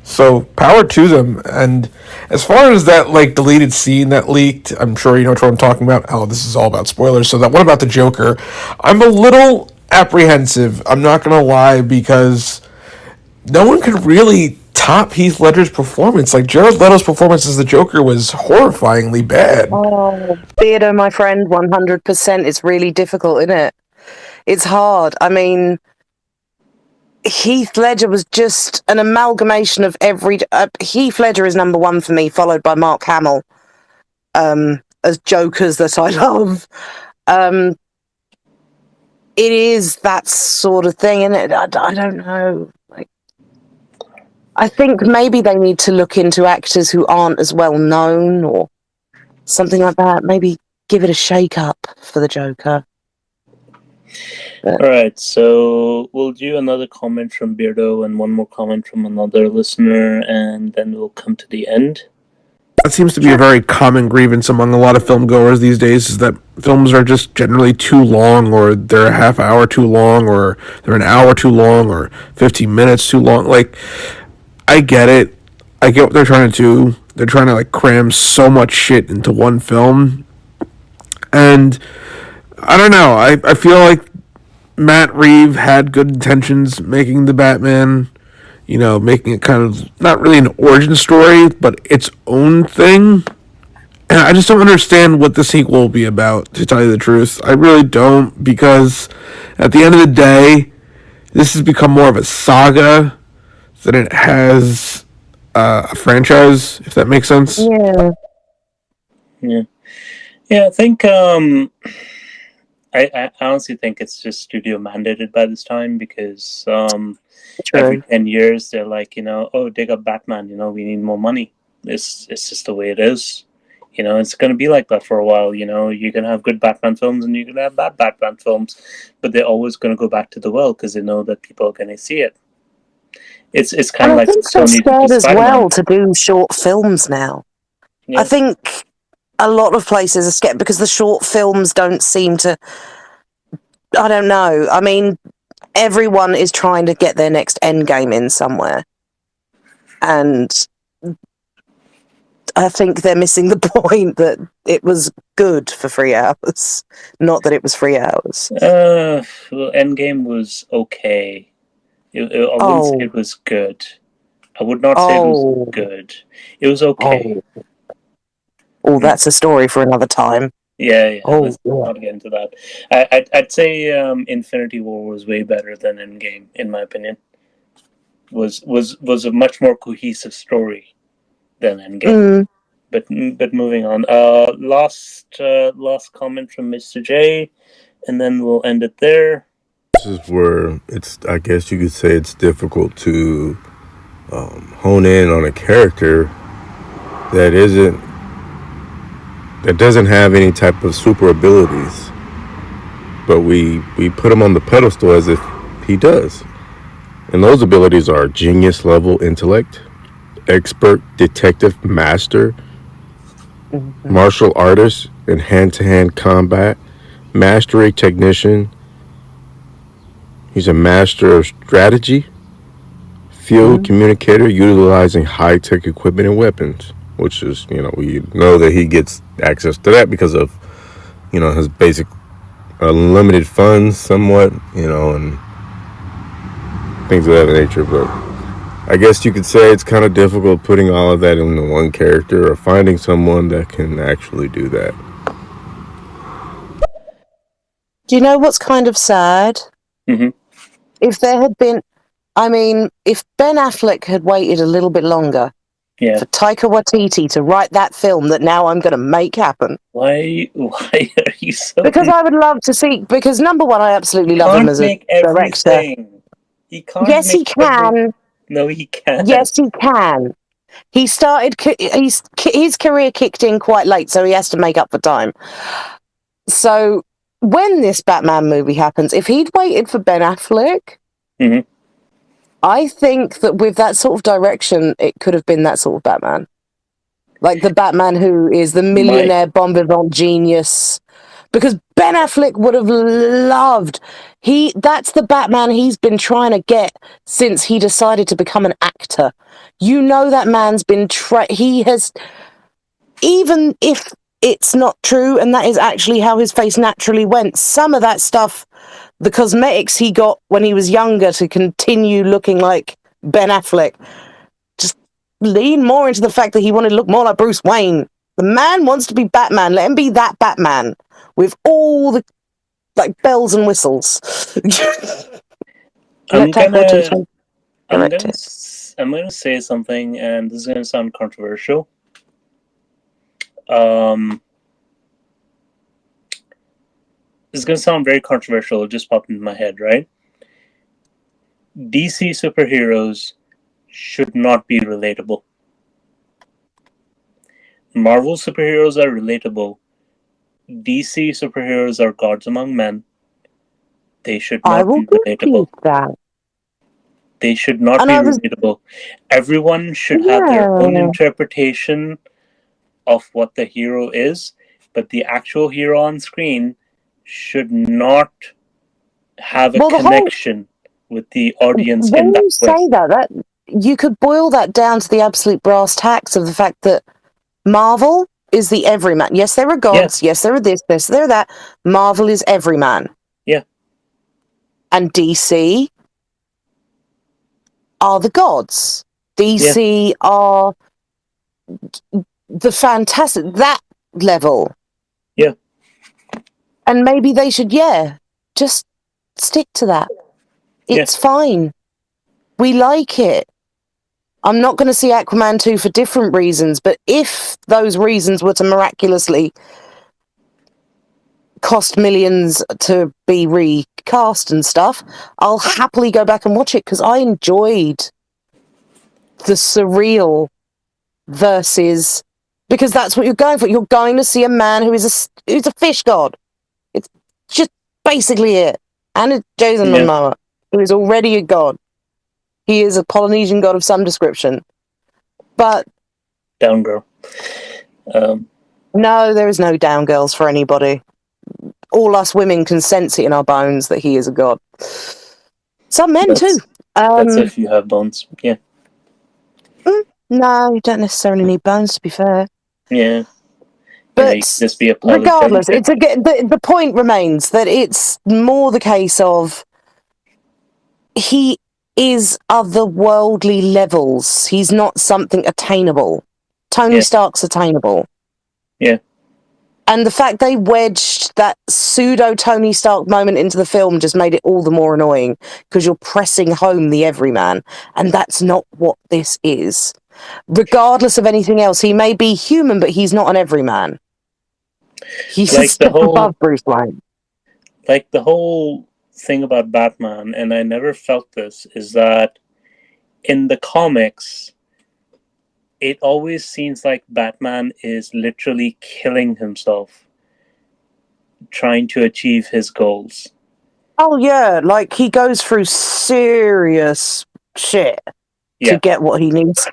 So, power to them. And as far as that, deleted scene that leaked, I'm sure you know what I'm talking about. Oh, this is all about spoilers. So, that one about the Joker, I'm a little apprehensive. I'm not going to lie, because no one could really top Heath Ledger's performance. Jared Leto's performance as the Joker was horrifyingly bad. Oh, Beardo, my friend, 100%. It's really difficult, isn't it? It's hard. I mean, Heath Ledger was just an amalgamation of every... Heath Ledger is number one for me, followed by Mark Hamill as Jokers that I love. It is that sort of thing, isn't it? I don't know. I think maybe they need to look into actors who aren't as well known or something like that. Maybe give it a shake-up for the Joker. All right, so we'll do another comment from Beardo and one more comment from another listener, and then we'll come to the end. That seems to be a very common grievance among a lot of film goers these days, is that films are just generally too long, or they're a half hour too long, or they're an hour too long, or 15 minutes too long. I get it. I get what they're trying to do. They're trying to cram so much shit into one film. And I don't know. I feel like Matt Reeves had good intentions making the Batman, making it kind of not really an origin story, but its own thing. And I just don't understand what the sequel will be about, to tell you the truth. I really don't, because at the end of the day, this has become more of a saga than it has a franchise, if that makes sense. Yeah. I think I honestly think it's just studio mandated by this time, because every 10 years they're like, dig up Batman, we need more money. It's just the way it is. It's going to be like that for a while. You're going to have good Batman films and you're going to have bad Batman films, but they're always going to go back to the well because they know that people are going to see it. It's kind of like I think they're scared as well to do short films now. Yeah. I think a lot of places are scared because the short films don't seem to... I don't know. I mean, everyone is trying to get their next Endgame in somewhere. And I think they're missing the point that it was good for 3 hours, not that it was 3 hours. Well, Endgame was okay. I wouldn't say it was good. I would not say it was good. It was okay. Oh, that's a story for another time. Yeah. Oh, Let's yeah. not get into that. I'd say Infinity War was way better than Endgame, in my opinion. Was a much more cohesive story than Endgame. But moving on. Last comment from Mr. J, and then we'll end it there. This is where I guess you could say it's difficult to hone in on a character that doesn't have any type of super abilities, but we put him on the pedestal as if he does. And those abilities are genius level intellect, expert detective master, martial artist in hand-to-hand combat, mastery technician. He's a master of strategy, field communicator utilizing high-tech equipment and weapons, which is, we know that he gets access to that because of, his basic unlimited funds somewhat, and things of that nature. But I guess you could say it's kind of difficult putting all of that into one character or finding someone that can actually do that. Do you know what's kind of sad? Mm-hmm. If there had been, if Ben Affleck had waited a little bit longer for Taika Waititi to write that film that now I'm going to make happen. Why are you so... Because I would love to see, because number one, I absolutely love him as a director. He can't yes, make he can. No, he can't. Yes, he can. He started, his career kicked in quite late, so he has to make up for time. So when this Batman movie happens, if he'd waited for Ben Affleck, I think that with that sort of direction, it could have been that sort of Batman. Like the Batman who is the millionaire bon vivant genius. Because Ben Affleck would have loved... That's the Batman he's been trying to get since he decided to become an actor. You know that man's been... he has... Even if it's not true, and that is actually how his face naturally went, some of that stuff, the cosmetics he got when he was younger to continue looking like Ben Affleck, just lean more into the fact that he wanted to look more like Bruce Wayne. The man wants to be Batman. Let him be that Batman with all the bells and whistles. I'm gonna say something, and this is gonna sound controversial. This is gonna sound very controversial. It just popped into my head, right? DC superheroes should not be relatable. Marvel superheroes are relatable. DC superheroes are gods among men. They should not be relatable. They should not be relatable. Everyone should have their own interpretation of what the hero is, but the actual hero on screen should not have a connection with the audience in that way. When you say that, you could boil that down to the absolute brass tacks of the fact that Marvel is the everyman. Yes, there are gods. Yes, there are this, there are that. Marvel is everyman. Yeah. And DC are the gods. DC are the fantastic, that level. Yeah. And maybe they should, just stick to that. It's fine. We like it. I'm not going to see Aquaman 2 for different reasons, but if those reasons were to miraculously cost millions to be recast and stuff, I'll happily go back and watch it because I enjoyed the surreal versus... Because that's what you're going for. You're going to see a man who's a fish god. It's just basically it. And it's Jason Momoa, who is already a god. He is a Polynesian god of some description. But... Down girl. No, there is no down girls for anybody. All us women can sense it in our bones that he is a god. Some men too. That's if you have bones, No, you don't necessarily need bones, to be fair. Yeah. But just be regardless, the point remains that it's more the case of he is otherworldly levels. He's not something attainable. Tony Stark's attainable. Yeah. And the fact they wedged that pseudo Tony Stark moment into the film just made it all the more annoying, because you're pressing home the everyman, and that's not what this is. Regardless of anything else, he may be human, but he's not an everyman. He's a step above Bruce Wayne. Like, the whole thing about Batman, and I never felt this, is that in the comics, it always seems like Batman is literally killing himself trying to achieve his goals. Oh yeah, like he goes through serious shit to get what he needs.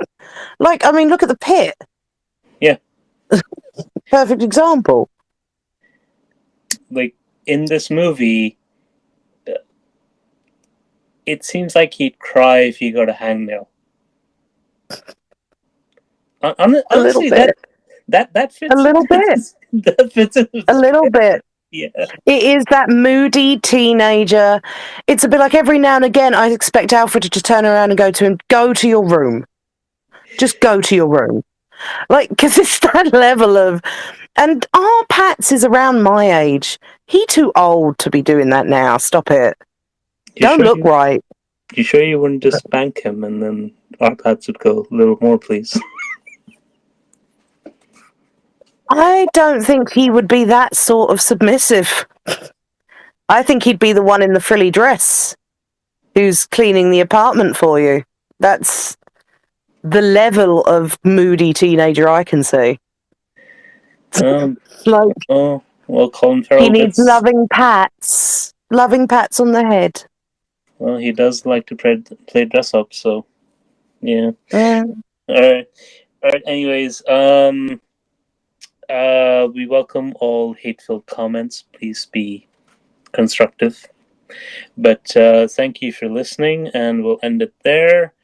Like, I mean, look at the Pit. Yeah. Perfect example. Like, in this movie, it seems like he'd cry if he got a hangnail. A little bit. That fits. A little bit. That fits in. A little bit. Yeah. It is that moody teenager. It's a bit like every now and again I expect Alfred to just turn around and go to him, go to your room. Just go to your room. Like, because it's that level of... And Pats is around my age. He too old to be doing that now. Stop it. Don't look right. You sure you wouldn't just spank him and then our Pats would go, a little more, please? I don't think he would be that sort of submissive. I think he'd be the one in the frilly dress who's cleaning the apartment for you. That's the level of moody teenager I can see. Well, Colin Farrell he needs loving pats on the head. Well, he does like to play dress up, so yeah. All right. Anyways, we welcome all hateful comments. Please be constructive. But thank you for listening, and we'll end it there.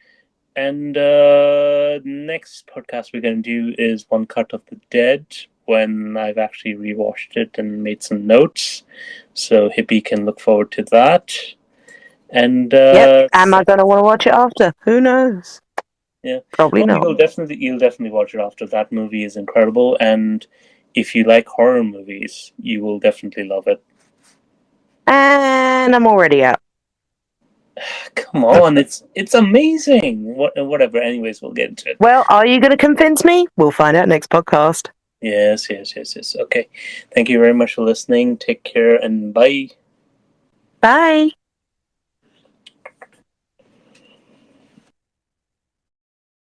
And next podcast we're going to do is One Cut of the Dead, when I've actually rewatched it and made some notes. So Hippie can look forward to that. And am I going to want to watch it after? Who knows? Yeah, probably not. You'll definitely watch it after. That movie is incredible, and if you like horror movies, you will definitely love it. And I'm already out. Come on, it's amazing. Whatever. Anyways, we'll get into it. Well, are you going to convince me? We'll find out next podcast. Yes. Okay. Thank you very much for listening. Take care and bye. Bye.